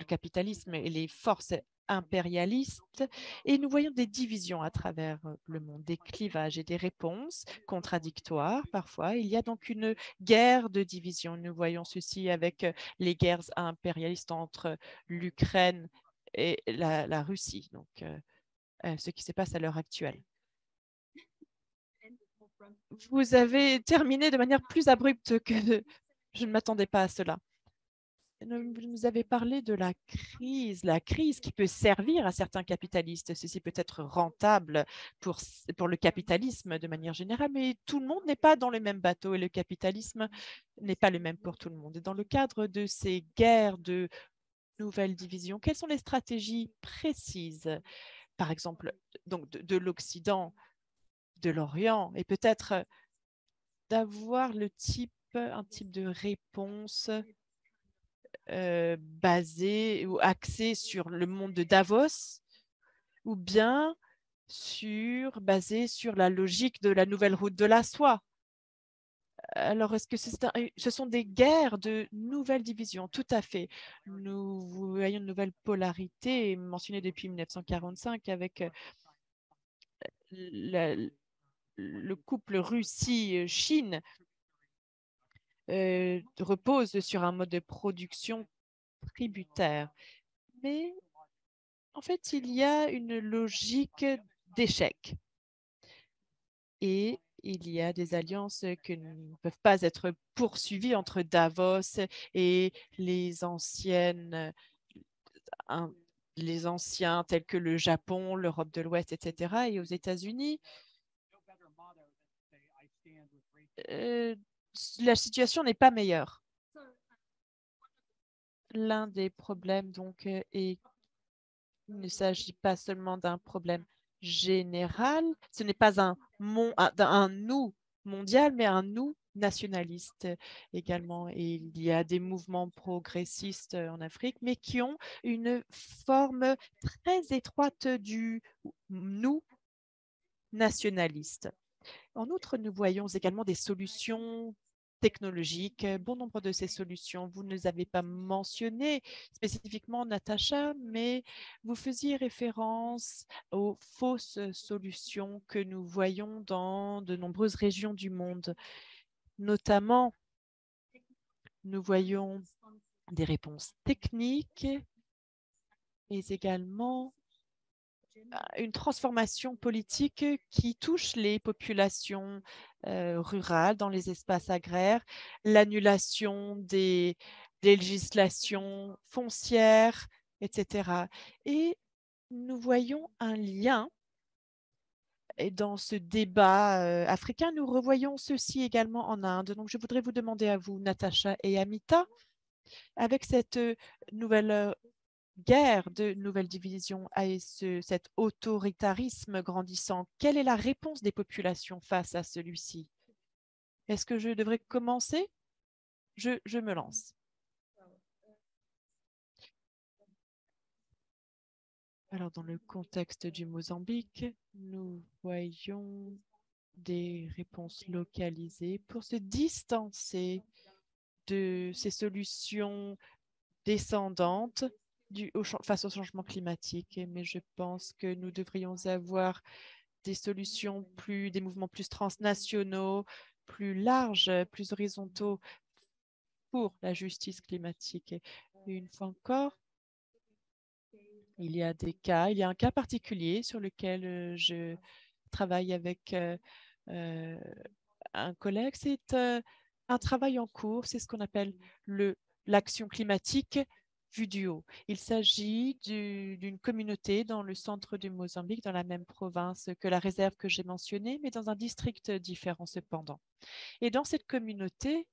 capitalisme et les forces impérialistes, et nous voyons des divisions à travers le monde, des clivages et des réponses contradictoires parfois. Il y a donc une guerre de division. Nous voyons ceci avec les guerres impérialistes entre l'Ukraine et la Russie, donc ce qui se passe à l'heure actuelle. Vous avez terminé de manière plus abrupte que je ne m'attendais pas à cela. Vous nous avez parlé de la crise qui peut servir à certains capitalistes. Ceci peut être rentable pour le capitalisme de manière générale, mais tout le monde n'est pas dans le même bateau et le capitalisme n'est pas le même pour tout le monde. Et dans le cadre de ces guerres de nouvelles divisions, quelles sont les stratégies précises, par exemple, donc de l'Occident, de l'Orient, et peut-être d'avoir un type de réponse basé ou axé sur le monde de Davos ou bien basé sur la logique de la nouvelle route de la soie. Alors, est-ce que ce sont des guerres de nouvelles divisions? Tout à fait. Nous voyons une nouvelle polarité mentionnée depuis 1945 avec le couple Russie-Chine repose sur un mode de production tributaire. Mais en fait, il y a une logique d'échec et il y a des alliances qui ne peuvent pas être poursuivies entre Davos et les anciens tels que le Japon, l'Europe de l'Ouest, etc. Et aux États-Unis, la situation n'est pas meilleure. L'un des problèmes, donc, il ne s'agit pas seulement d'un problème général, ce n'est pas un nous mondial, mais un nous nationaliste également. Et il y a des mouvements progressistes en Afrique, mais qui ont une forme très étroite du nous nationaliste. En outre, nous voyons également des solutions technologiques. Bon nombre de ces solutions, vous ne les avez pas mentionnées spécifiquement, Natacha, mais vous faisiez référence aux fausses solutions que nous voyons dans de nombreuses régions du monde. Notamment, nous voyons des réponses techniques et également une transformation politique qui touche les populations rurales dans les espaces agraires, l'annulation des législations foncières, etc. Et nous voyons un lien. Et dans ce débat africain, nous revoyons ceci également en Inde. Donc, je voudrais vous demander à vous, Natacha et Amita, avec cette nouvelle guerre de nouvelles divisions et cet autoritarisme grandissant, quelle est la réponse des populations face à celui-ci? Est-ce que je devrais commencer? Je me lance. Alors, dans le contexte du Mozambique, nous voyons des réponses localisées pour se distancer de ces solutions descendantes face au changement climatique. Mais je pense que nous devrions avoir des solutions des mouvements plus transnationaux, plus larges, plus horizontaux pour la justice climatique. Et une fois encore, il y a un cas particulier sur lequel je travaille avec un collègue. C'est un travail en cours, c'est ce qu'on appelle l'action climatique vue du haut. Il s'agit d'une communauté dans le centre du Mozambique, dans la même province que la réserve que j'ai mentionnée, mais dans un district différent cependant. Et dans cette communauté,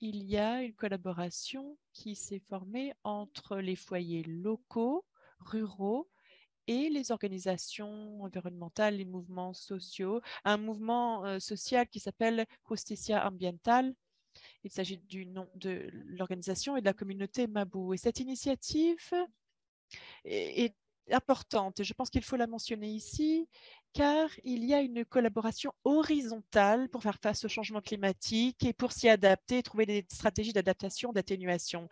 il y a une collaboration qui s'est formée entre les foyers locaux, ruraux, et les organisations environnementales, les mouvements sociaux, un mouvement social qui s'appelle Justicia Ambiental. Il s'agit du nom de l'organisation et de la communauté Mabou. Et cette initiative est importante. Je pense qu'il faut la mentionner ici, car il y a une collaboration horizontale pour faire face au changement climatique et pour s'y adapter, trouver des stratégies d'adaptation, d'atténuation.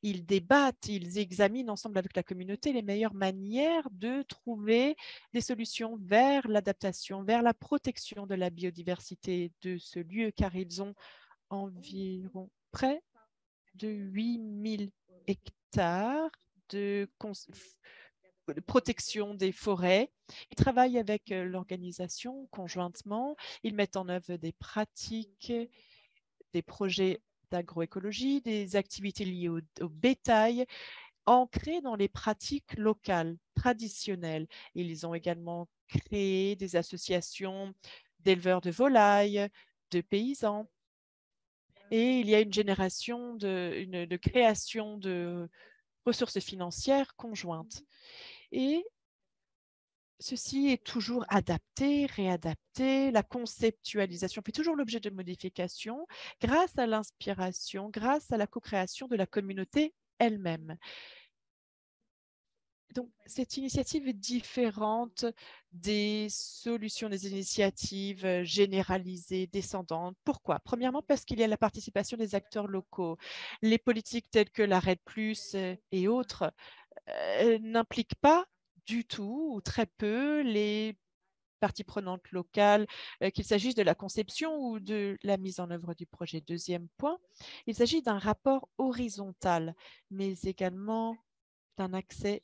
Ils débattent, ils examinent ensemble avec la communauté les meilleures manières de trouver des solutions vers l'adaptation, vers la protection de la biodiversité de ce lieu, car ils ont environ près de 8000 hectares de protection des forêts. Ils travaillent avec l'organisation conjointement. Ils mettent en œuvre des pratiques, des projets d'agroécologie, des activités liées au bétail, ancrées dans les pratiques locales, traditionnelles. Ils ont également créé des associations d'éleveurs de volailles, de paysans. Et il y a une génération de création de ressources financières conjointes. Et ceci est toujours adapté, réadapté. La conceptualisation fait toujours l'objet de modifications grâce à l'inspiration, grâce à la co-création de la communauté elle-même. Donc, cette initiative est différente des solutions, des initiatives généralisées, descendantes. Pourquoi? Premièrement, parce qu'il y a la participation des acteurs locaux. Les politiques telles que la REDD+, et autres n'impliquent pas du tout ou très peu les parties prenantes locales, qu'il s'agisse de la conception ou de la mise en œuvre du projet. Deuxième point, il s'agit d'un rapport horizontal, mais également d'un accès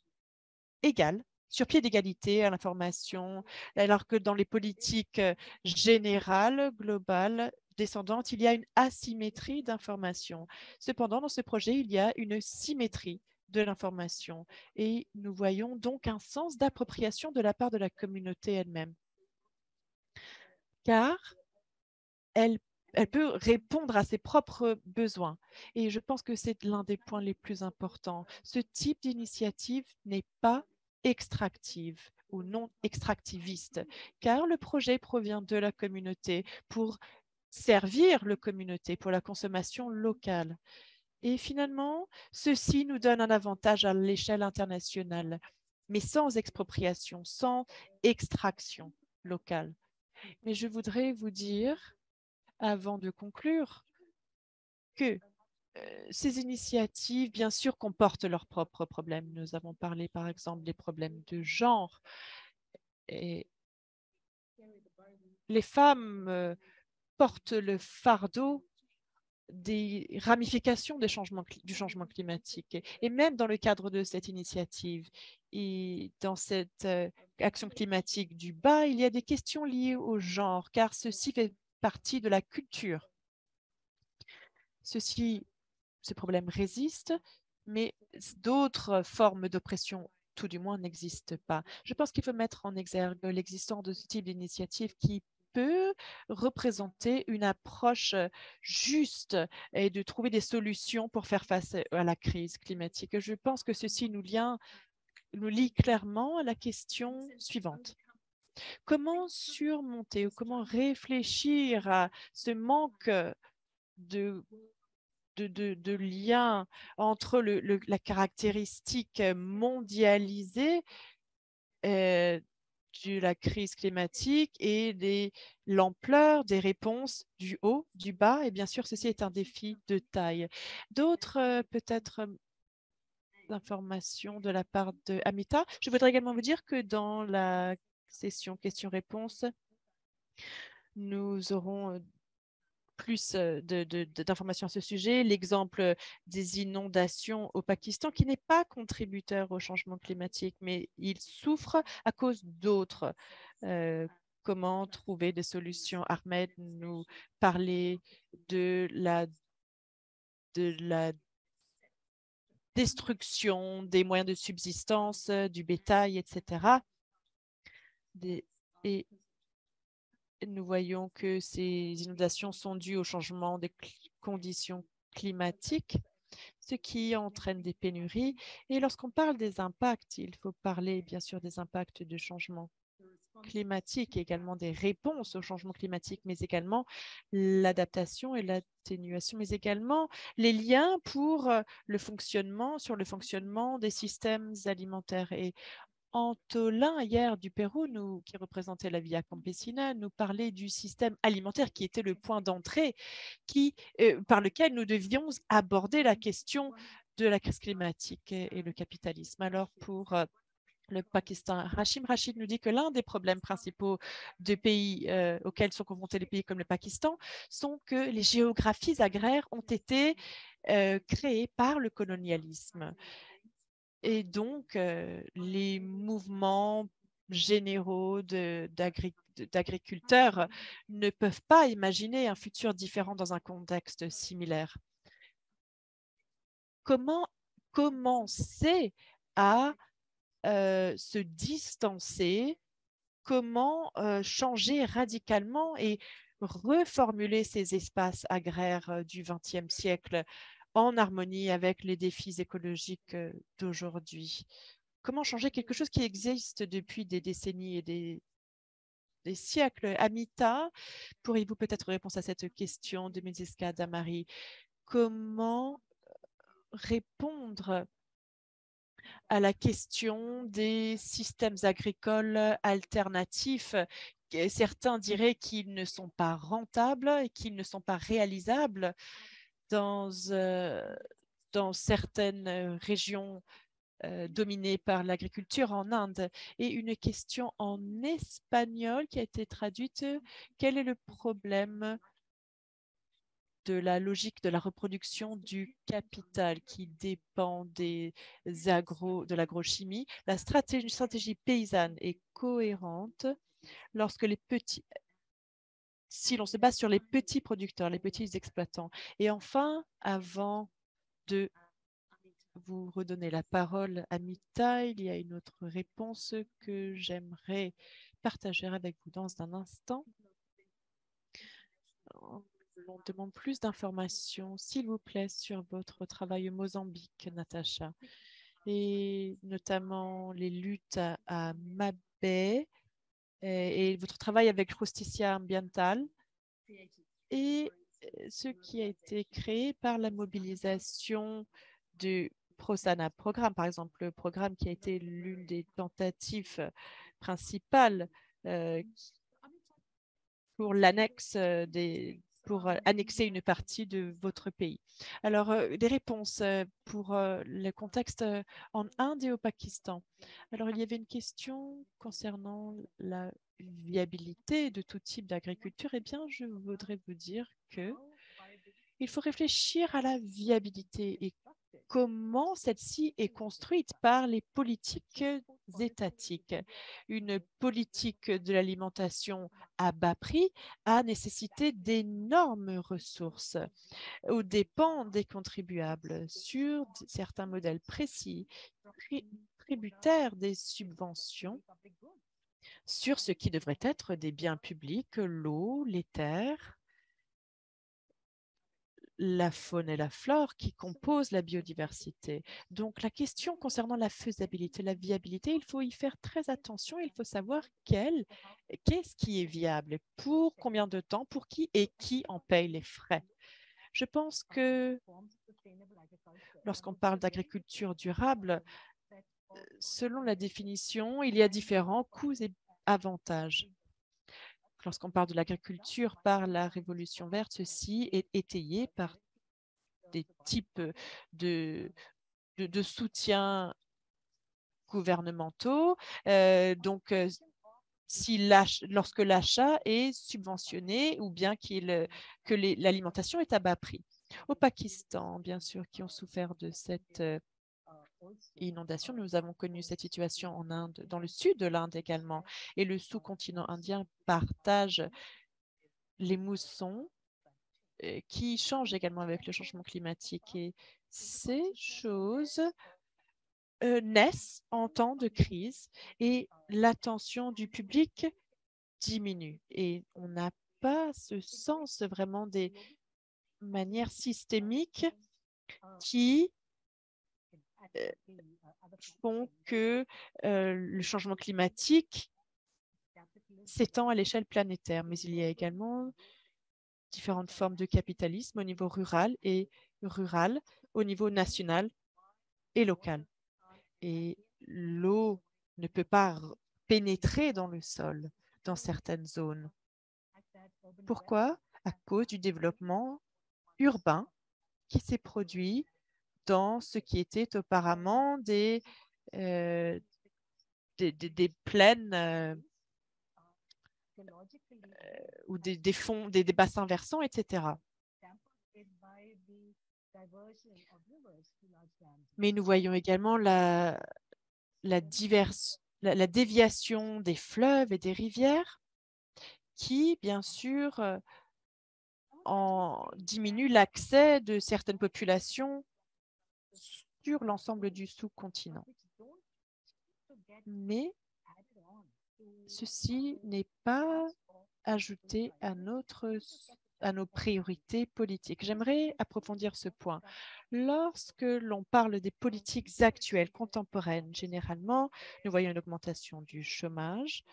égal, sur pied d'égalité à l'information, alors que dans les politiques générales, globales, descendantes, il y a une asymétrie d'information. Cependant, dans ce projet, il y a une symétrie de l'information et nous voyons donc un sens d'appropriation de la part de la communauté elle-même, car elle elle peut répondre à ses propres besoins. Et je pense que c'est l'un des points les plus importants. Ce type d'initiative n'est pas extractive ou non extractiviste, car le projet provient de la communauté pour servir la communauté, pour la consommation locale. Et finalement, ceci nous donne un avantage à l'échelle internationale, mais sans expropriation, sans extraction locale. Mais je voudrais vous dire, avant de conclure, que ces initiatives, bien sûr, comportent leurs propres problèmes. Nous avons parlé, par exemple, des problèmes de genre. Et les femmes portent le fardeau des ramifications du changement climatique. Et même dans le cadre de cette initiative et dans cette action climatique du bas, il y a des questions liées au genre, car ceci fait partie de la culture. Ces problèmes résistent, mais d'autres formes d'oppression, tout du moins, n'existent pas. Je pense qu'il faut mettre en exergue l'existence de ce type d'initiative qui peut représenter une approche juste et de trouver des solutions pour faire face à la crise climatique. Je pense que ceci nous lie clairement à la question suivante. Comment surmonter ou comment réfléchir à ce manque de lien entre la caractéristique mondialisée de la crise climatique et l'ampleur des réponses du haut, du bas. Et bien sûr, ceci est un défi de taille. D'autres, peut-être, informations de la part de Amita. Je voudrais également vous dire que dans la session questions-réponses, nous aurons plus d'informations à ce sujet. L'exemple des inondations au Pakistan, qui n'est pas contributeur au changement climatique, mais il souffre à cause d'autres. Comment trouver des solutions? Ahmed nous parlait de la destruction des moyens de subsistance, du bétail, etc. Et nous voyons que ces inondations sont dues au changement des conditions climatiques, ce qui entraîne des pénuries. Et lorsqu'on parle des impacts, il faut parler bien sûr des impacts du changement climatique, également des réponses au changement climatique, mais également l'adaptation et l'atténuation, mais également les liens pour sur le fonctionnement des systèmes alimentaires. Et Antolin, hier du Pérou, qui représentait la Via Campesina, nous parlait du système alimentaire qui était le point d'entrée par lequel nous devions aborder la question de la crise climatique et le capitalisme. Alors, pour le Pakistan, Hashim Rashid nous dit que l'un des problèmes principaux de pays auxquels sont confrontés les pays comme le Pakistan sont que les géographies agraires ont été créées par le colonialisme. Et donc, les mouvements généraux d'agriculteurs ne peuvent pas imaginer un futur différent dans un contexte similaire. Comment commencer à se distancer? Comment changer radicalement et reformuler ces espaces agraires du XXe siècle en harmonie avec les défis écologiques d'aujourd'hui? Comment changer quelque chose qui existe depuis des décennies et des siècles? Amita, pourriez-vous peut-être répondre à cette question de Méziska Damari? Comment répondre à la question des systèmes agricoles alternatifs? Certains diraient qu'ils ne sont pas rentables et qu'ils ne sont pas réalisables dans, dans certaines régions dominées par l'agriculture en Inde. Et une question en espagnol qui a été traduite. Quel est le problème de la logique de la reproduction du capital qui dépend de l'agrochimie? La stratégie paysanne est cohérente lorsque si l'on se base sur les petits producteurs, les petits exploitants. Et enfin, avant de vous redonner la parole, Amita, il y a une autre réponse que j'aimerais partager avec vous dans un instant. On demande plus d'informations, s'il vous plaît, sur votre travail au Mozambique, Natacha, et notamment les luttes à Mabé et votre travail avec Justicia Ambiental et ce qui a été créé par la mobilisation du ProSana programme, par exemple, le programme qui a été l'une des tentatives principales pour l'annexe pour annexer une partie de votre pays. Alors, des réponses pour le contexte en Inde et au Pakistan. Alors, il y avait une question concernant la viabilité de tout type d'agriculture. Eh bien, je voudrais vous dire que il faut réfléchir à la viabilité et comment celle-ci est construite par les politiques étatiques. Une politique de l'alimentation à bas prix a nécessité d'énormes ressources aux dépens des contribuables sur certains modèles précis, tributaires des subventions sur ce qui devrait être des biens publics, l'eau, les terres, la faune et la flore qui composent la biodiversité. Donc, la question concernant la faisabilité, la viabilité, il faut y faire très attention. Il faut savoir qu'est-ce qui est viable, pour combien de temps, pour qui et qui en paye les frais. Je pense que lorsqu'on parle d'agriculture durable, selon la définition, il y a différents coûts et avantages. Lorsqu'on parle de l'agriculture par la révolution verte, ceci est étayé par des types de soutien gouvernementaux. Lorsque l'achat est subventionné ou bien que l'alimentation est à bas prix. Au Pakistan, bien sûr, qui ont souffert de cette inondation, nous avons connu cette situation en Inde, dans le sud de l'Inde également, et le sous-continent indien partage les moussons qui changent également avec le changement climatique. Et ces choses naissent en temps de crise et l'attention du public diminue. Et on n'a pas ce sens vraiment des manières systémiques qui font que le changement climatique s'étend à l'échelle planétaire. Mais il y a également différentes formes de capitalisme au niveau rural et au niveau national et local. Et l'eau ne peut pas pénétrer dans le sol dans certaines zones. Pourquoi? À cause du développement urbain qui s'est produit dans ce qui était auparavant des plaines ou des fonds, des bassins versants, etc. Mais nous voyons également la déviation des fleuves et des rivières qui, bien sûr, diminue l'accès de certaines populations sur l'ensemble du sous-continent. Mais ceci n'est pas ajouté à nos priorités politiques. J'aimerais approfondir ce point. Lorsque l'on parle des politiques actuelles, contemporaines, généralement, nous voyons une augmentation du chômage,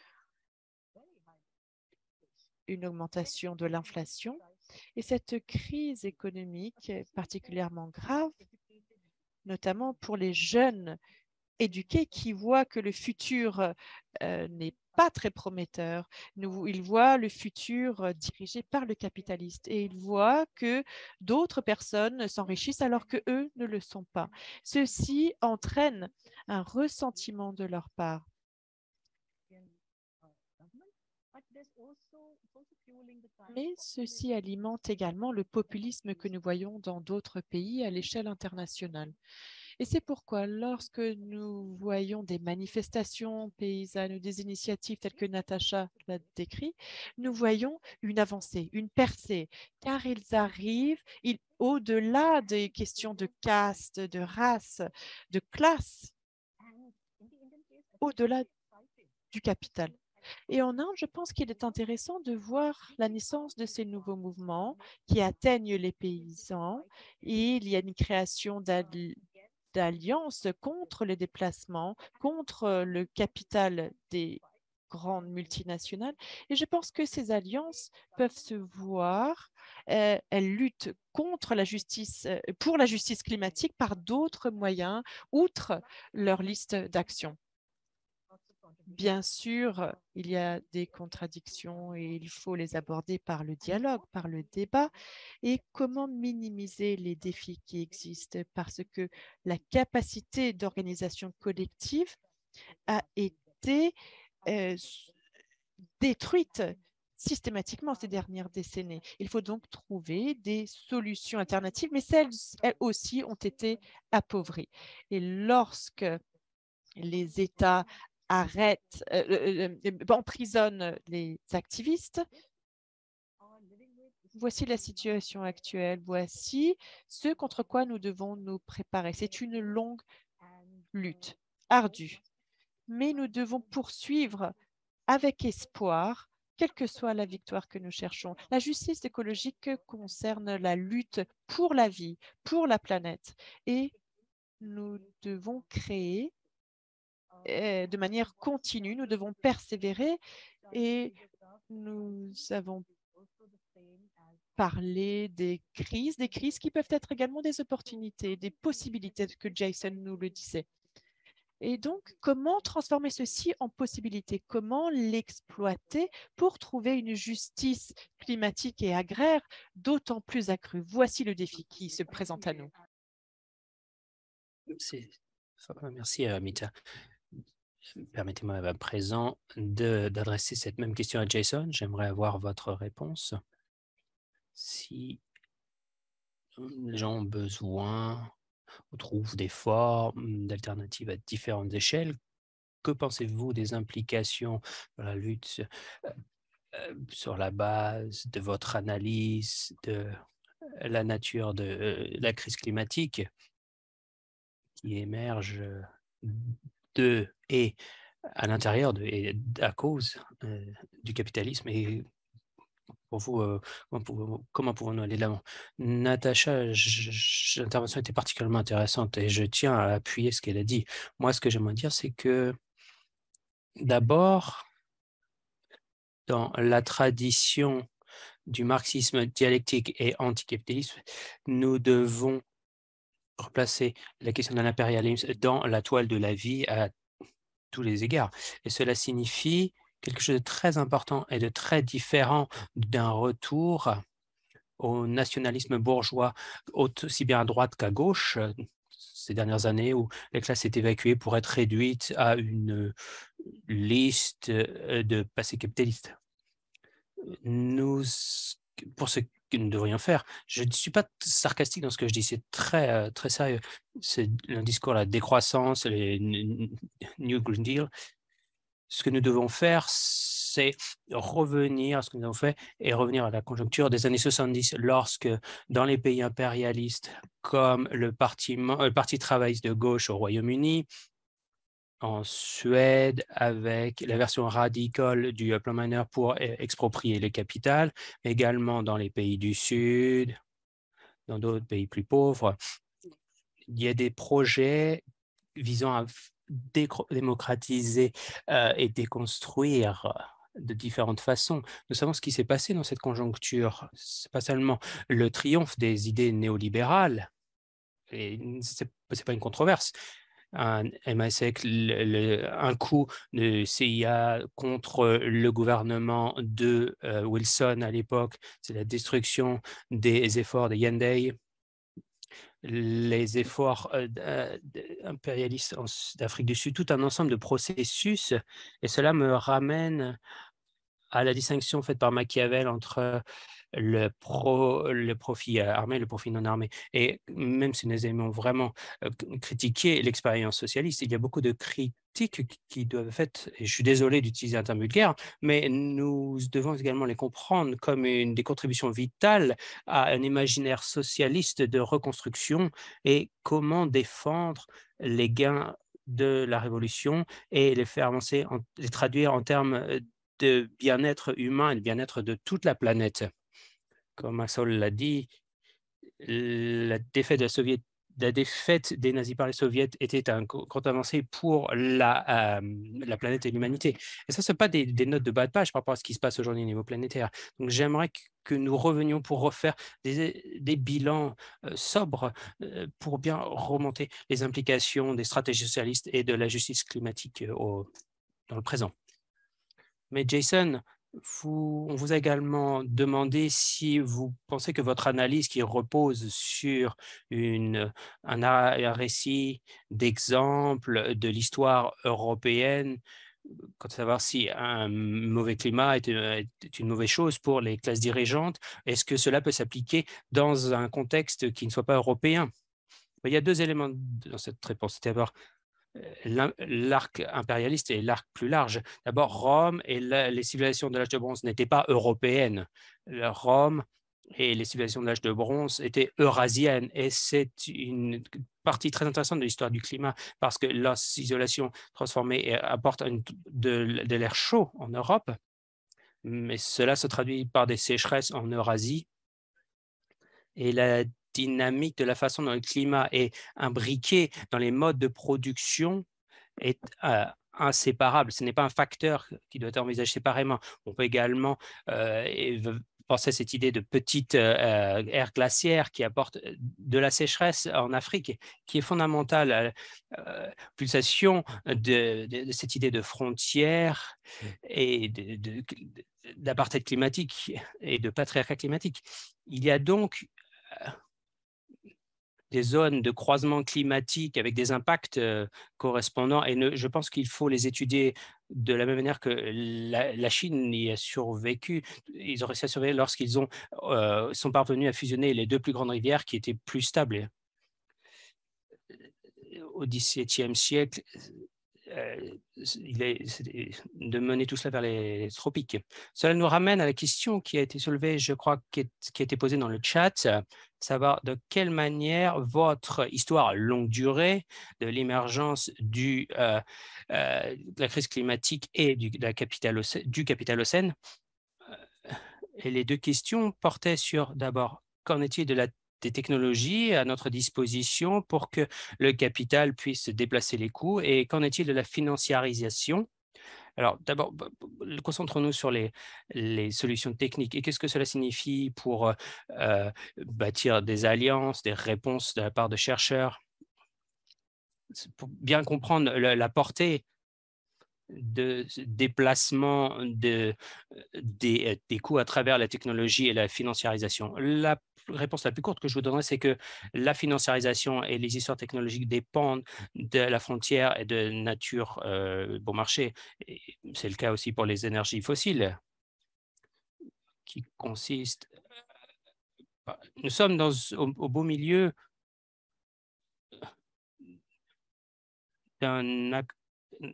une augmentation de l'inflation, et cette crise économique est particulièrement grave, notamment pour les jeunes éduqués qui voient que le futur n'est pas très prometteur. Ils voient le futur dirigé par le capitaliste et ils voient que d'autres personnes s'enrichissent alors qu'eux ne le sont pas. Ceci entraîne un ressentiment de leur part. Mais ceci alimente également le populisme que nous voyons dans d'autres pays à l'échelle internationale. Et c'est pourquoi, lorsque nous voyons des manifestations paysannes ou des initiatives telles que Natacha l'a décrit, nous voyons une avancée, une percée, car ils arrivent au-delà des questions de caste, de race, de classe, au-delà du capital. Et en Inde, je pense qu'il est intéressant de voir la naissance de ces nouveaux mouvements qui atteignent les paysans. Et il y a une création d'alliances contre les déplacements, contre le capital des grandes multinationales. Et je pense que ces alliances peuvent se voir. Elles luttent contre la justice, pour la justice climatique par d'autres moyens, outre leur liste d'actions. Bien sûr, il y a des contradictions et il faut les aborder par le dialogue, par le débat. Et comment minimiser les défis qui existent parce que la capacité d'organisation collective a été détruite systématiquement ces dernières décennies. Il faut donc trouver des solutions alternatives, mais elles aussi ont été appauvries. Et lorsque les États emprisonnent les activistes, voici la situation actuelle. Voici ce contre quoi nous devons nous préparer. C'est une longue lutte, ardue, mais nous devons poursuivre avec espoir, quelle que soit la victoire que nous cherchons. La justice écologique concerne la lutte pour la vie, pour la planète, et nous devons créer de manière continue, nous devons persévérer et nous avons parlé des crises qui peuvent être également des opportunités, des possibilités que Jason nous le disait. Et donc, comment transformer ceci en possibilité? Comment l'exploiter pour trouver une justice climatique et agraire d'autant plus accrue? Voici le défi qui se présente à nous. Merci, Amita. Permettez-moi à présent d'adresser cette même question à Jason. J'aimerais avoir votre réponse. Si les gens ont besoin, ou trouvent des formes d'alternatives à différentes échelles, que pensez-vous des implications de la lutte sur la base de votre analyse de la nature de la crise climatique qui émerge de et à l'intérieur de et à cause du capitalisme et pour vous, comment pouvons-nous aller de l'avant? Natacha, l'intervention était particulièrement intéressante et je tiens à appuyer ce qu'elle a dit. Moi, ce que j'aimerais dire, c'est que d'abord, dans la tradition du marxisme dialectique et anticapitaliste, nous devons replacer la question de l'impérialisme dans la toile de la vie à tous les égards. Et cela signifie quelque chose de très important et de très différent d'un retour au nationalisme bourgeois, aussi bien à droite qu'à gauche, ces dernières années où les classes étaient évacuées pour être réduites à une liste de passés capitalistes. Pour ce que nous devrions faire, je ne suis pas sarcastique dans ce que je dis, c'est très, très sérieux. C'est un discours à la décroissance, les New Green Deal. Ce que nous devons faire, c'est revenir à ce que nous avons fait et revenir à la conjoncture des années 70, lorsque dans les pays impérialistes, comme le parti travailliste de gauche au Royaume-Uni, en Suède, avec la version radicale du plan Minor pour exproprier les capitales, également dans les pays du Sud, dans d'autres pays plus pauvres, il y a des projets visant à démocratiser et déconstruire de différentes façons. Nous savons ce qui s'est passé dans cette conjoncture. Ce n'est pas seulement le triomphe des idées néolibérales, et ce n'est pas une controverse. Un MI5, un coup de CIA contre le gouvernement de Wilson à l'époque, c'est la destruction des efforts des Yandey, les efforts impérialistes d'Afrique du Sud, tout un ensemble de processus. Et cela me ramène à la distinction faite par Machiavel entre le profit armé et le profit non armé. Et même si nous aimons vraiment critiquer l'expérience socialiste, il y a beaucoup de critiques qui doivent être faites, et je suis désolé d'utiliser un terme vulgaire, mais nous devons également les comprendre comme une des contributions vitales à un imaginaire socialiste de reconstruction et comment défendre les gains de la révolution et les faire avancer, les traduire en termes de bien-être humain et de bien-être de toute la planète. Comme Saul l'a dit, la défaite des nazis par les soviets était un grand avancée pour la planète et l'humanité. Et ça, ce n'est pas des notes de bas de page par rapport à ce qui se passe aujourd'hui au niveau planétaire. Donc, j'aimerais que nous revenions pour refaire des bilans sobres pour bien remonter les implications des stratégies socialistes et de la justice climatique dans le présent. Mais Jason, on vous a également demandé si vous pensez que votre analyse qui repose sur un récit d'exemple de l'histoire européenne, quant à savoir si un mauvais climat est une mauvaise chose pour les classes dirigeantes, est-ce que cela peut s'appliquer dans un contexte qui ne soit pas européen? Il y a deux éléments dans cette réponse. D'abord, l'arc impérialiste et l'arc plus large. D'abord, Rome et les civilisations de l'âge de bronze n'étaient pas européennes. Rome et les civilisations de l'âge de bronze étaient eurasiennes. Et c'est une partie très intéressante de l'histoire du climat parce que l'isolation transformée apporte de l'air chaud en Europe, mais cela se traduit par des sécheresses en Eurasie. Et la dynamique de la façon dont le climat est imbriqué dans les modes de production est inséparable. Ce n'est pas un facteur qui doit être envisagé séparément. On peut également penser à cette idée de petite ère glaciaire qui apporte de la sécheresse en Afrique, qui est fondamentale. Pulsation de cette idée de frontière et d'apartheid climatique et de patriarcat climatique. Il y a donc des zones de croisement climatique avec des impacts correspondants. Et je pense qu'il faut les étudier de la même manière que la Chine y a survécu. Ils ont réussi à survivre lorsqu'ils sont parvenus à fusionner les deux plus grandes rivières qui étaient plus stables. Au XVIIe siècle, de mener tout cela vers les tropiques. Cela nous ramène à la question qui a été soulevée, je crois, qui a été posée dans le chat, savoir de quelle manière votre histoire longue durée de l'émergence de la crise climatique et du capitalocène. Et les deux questions portaient sur, d'abord, qu'en est-il des technologies à notre disposition pour que le capital puisse déplacer les coûts et qu'en est-il de la financiarisation? Alors, d'abord, concentrons-nous sur les solutions techniques. Et qu'est-ce que cela signifie pour bâtir des alliances, des réponses de la part de chercheurs? Pour bien comprendre la portée de déplacement des coûts à travers la technologie et la financiarisation. La réponse la plus courte que je vous donnerai, c'est que la financiarisation et les histoires technologiques dépendent de la frontière et de nature bon marché. C'est le cas aussi pour les énergies fossiles, qui consiste... Nous sommes au beau milieu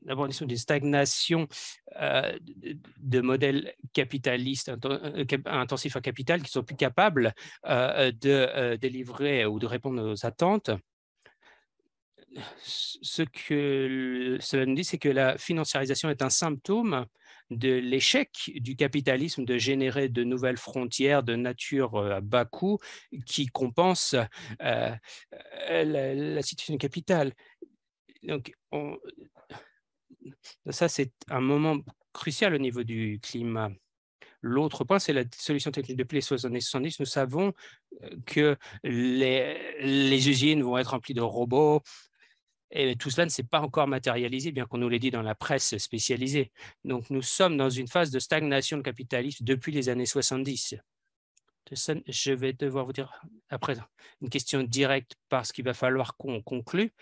d'abord des stagnations de modèles capitalistes intensifs à capital qui sont plus capables de délivrer ou de répondre aux attentes. Ce que cela nous dit, c'est que la financiarisation est un symptôme de l'échec du capitalisme de générer de nouvelles frontières de nature à bas coût qui compensent la situation du capital. Donc, ça, c'est un moment crucial au niveau du climat. L'autre point, c'est la solution technique. Depuis les années 70, nous savons que les usines vont être remplies de robots et tout cela ne s'est pas encore matérialisé, bien qu'on nous l'ait dit dans la presse spécialisée. Donc, nous sommes dans une phase de stagnation de capitalisme depuis les années 70. Je vais devoir vous dire après une question directe parce qu'il va falloir qu'on conclue.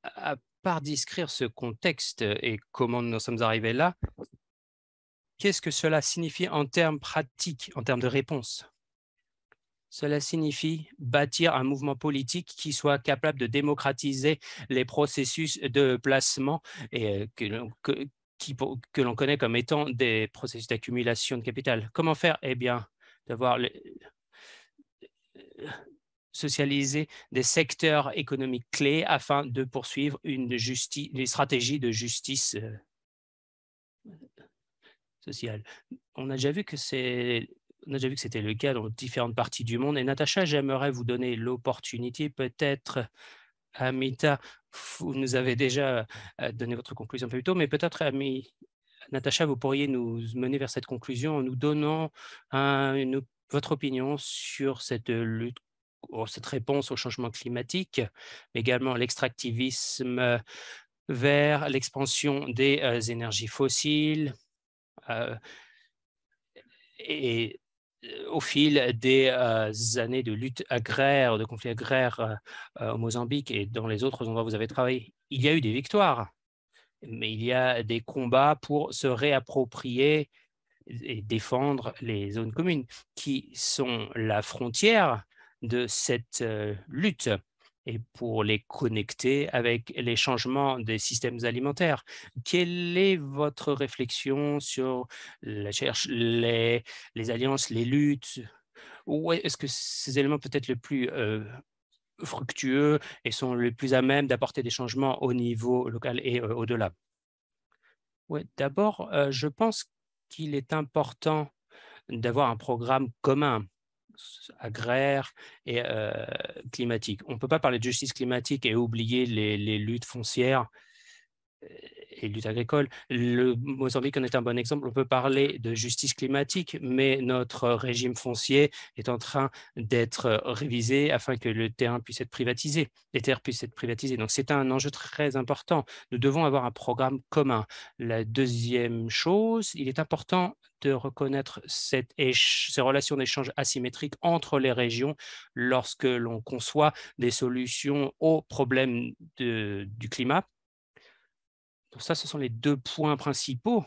À part décrire ce contexte et comment nous sommes arrivés là, qu'est-ce que cela signifie en termes pratiques, en termes de réponse? Cela signifie bâtir un mouvement politique qui soit capable de démocratiser les processus de placement et que l'on connaît comme étant des processus d'accumulation de capital. Comment faire? Eh bien, d'avoir socialiser des secteurs économiques clés afin de poursuivre une stratégie de justice sociale. On a déjà vu que c'était le cas dans différentes parties du monde. Et Natacha, j'aimerais vous donner l'opportunité, peut-être, Amita, vous nous avez déjà donné votre conclusion un peu plus tôt, mais peut-être, Natacha, vous pourriez nous mener vers cette conclusion en nous donnant votre opinion sur cette lutte, cette réponse au changement climatique, mais également l'extractivisme vers l'expansion des énergies fossiles et au fil des années de lutte agraire, de conflits agraires au Mozambique et dans les autres endroits où vous avez travaillé, il y a eu des victoires, mais il y a des combats pour se réapproprier et défendre les zones communes qui sont la frontière de cette lutte et pour les connecter avec les changements des systèmes alimentaires. Quelle est votre réflexion sur les alliances, les luttes? Ou est-ce que ces éléments peut-être le plus fructueux et sont les plus à même d'apporter des changements au niveau local et au-delà? Oui, d'abord, je pense qu'il est important d'avoir un programme commun agraire et climatique. On ne peut pas parler de justice climatique et oublier les luttes foncières et lutte agricole. Le Mozambique en est un bon exemple. On peut parler de justice climatique, mais notre régime foncier est en train d'être révisé afin que le terrain puisse être privatisé, les terres puissent être privatisées. Donc, c'est un enjeu très important. Nous devons avoir un programme commun. La deuxième chose, il est important de reconnaître ces relations d'échange asymétriques entre les régions lorsque l'on conçoit des solutions aux problèmes du climat. Donc ça, ce sont les 2 points principaux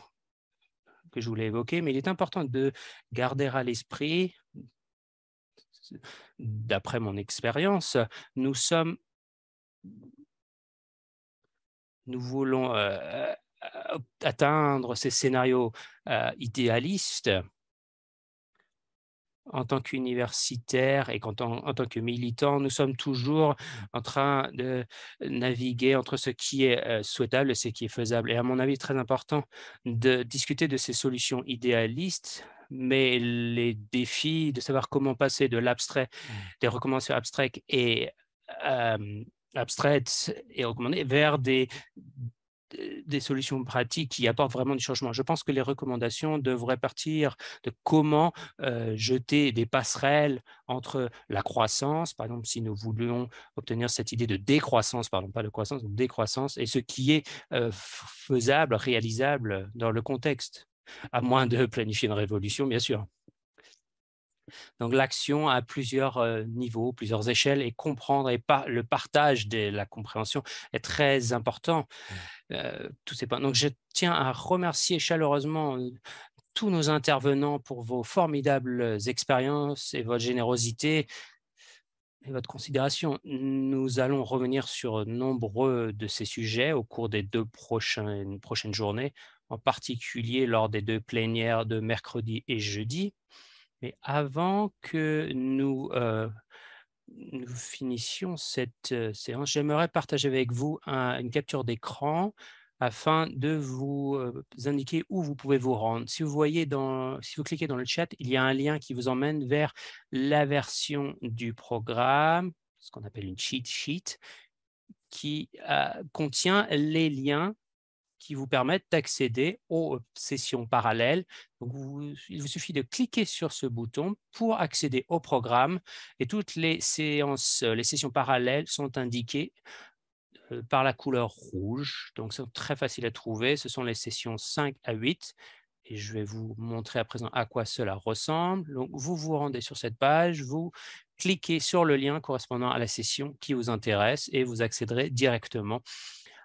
que je voulais évoquer, mais il est important de garder à l'esprit, d'après mon expérience, nous voulons atteindre ces scénarios idéalistes en tant qu'universitaire et en tant que militant, nous sommes toujours en train de naviguer entre ce qui est souhaitable et ce qui est faisable. Et à mon avis, très important de discuter de ces solutions idéalistes, mais les défis de savoir comment passer de l'abstrait, des recommandations abstraites et recommandées vers des solutions pratiques qui apportent vraiment du changement. Je pense que les recommandations devraient partir de comment jeter des passerelles entre la croissance, par exemple, si nous voulions obtenir cette idée de décroissance, pardon, pas de croissance, de décroissance, et ce qui est faisable, réalisable dans le contexte, à moins de planifier une révolution, bien sûr. Donc, l'action à plusieurs niveaux, plusieurs échelles, et comprendre et le partage de la compréhension est très important. Tous ces points. Donc, je tiens à remercier chaleureusement tous nos intervenants pour vos formidables expériences et votre générosité et votre considération. Nous allons revenir sur nombreux de ces sujets au cours des 2 prochaines journées, en particulier lors des 2 plénières de mercredi et jeudi. Mais avant que nous finissions cette séance, j'aimerais partager avec vous une capture d'écran afin de vous indiquer où vous pouvez vous rendre. Si vous cliquez dans le chat, il y a un lien qui vous emmène vers la version du programme, ce qu'on appelle une cheat sheet, qui contient les liens qui vous permettent d'accéder aux sessions parallèles. Donc, il vous suffit de cliquer sur ce bouton pour accéder au programme et toutes les sessions parallèles sont indiquées par la couleur rouge. Donc, c'est très facile à trouver. Ce sont les sessions 5 à 8 et je vais vous montrer à présent à quoi cela ressemble. Donc, vous vous rendez sur cette page, vous cliquez sur le lien correspondant à la session qui vous intéresse et vous accéderez directement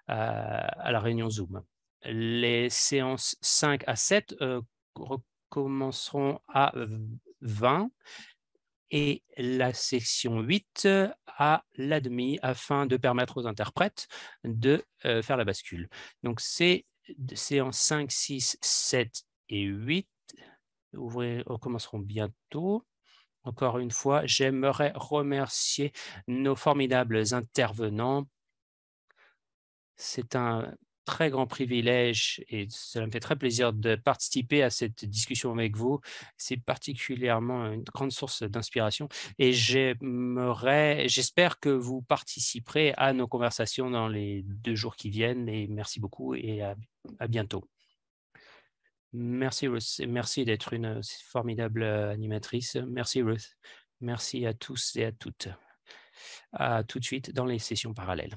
à la réunion Zoom. Les séances 5 à 7 recommenceront à 20 et la section 8 à la demi afin de permettre aux interprètes de faire la bascule. Donc, ces séances 5, 6, 7 et 8 recommenceront bientôt. Encore une fois, j'aimerais remercier nos formidables intervenants. C'est un très grand privilège et cela me fait très plaisir de participer à cette discussion avec vous. C'est particulièrement une grande source d'inspiration et j'espère que vous participerez à nos conversations dans les 2 jours qui viennent et merci beaucoup et à bientôt. Merci Ruth et merci d'être une formidable animatrice. Merci Ruth. Merci à tous et à toutes. À tout de suite dans les sessions parallèles.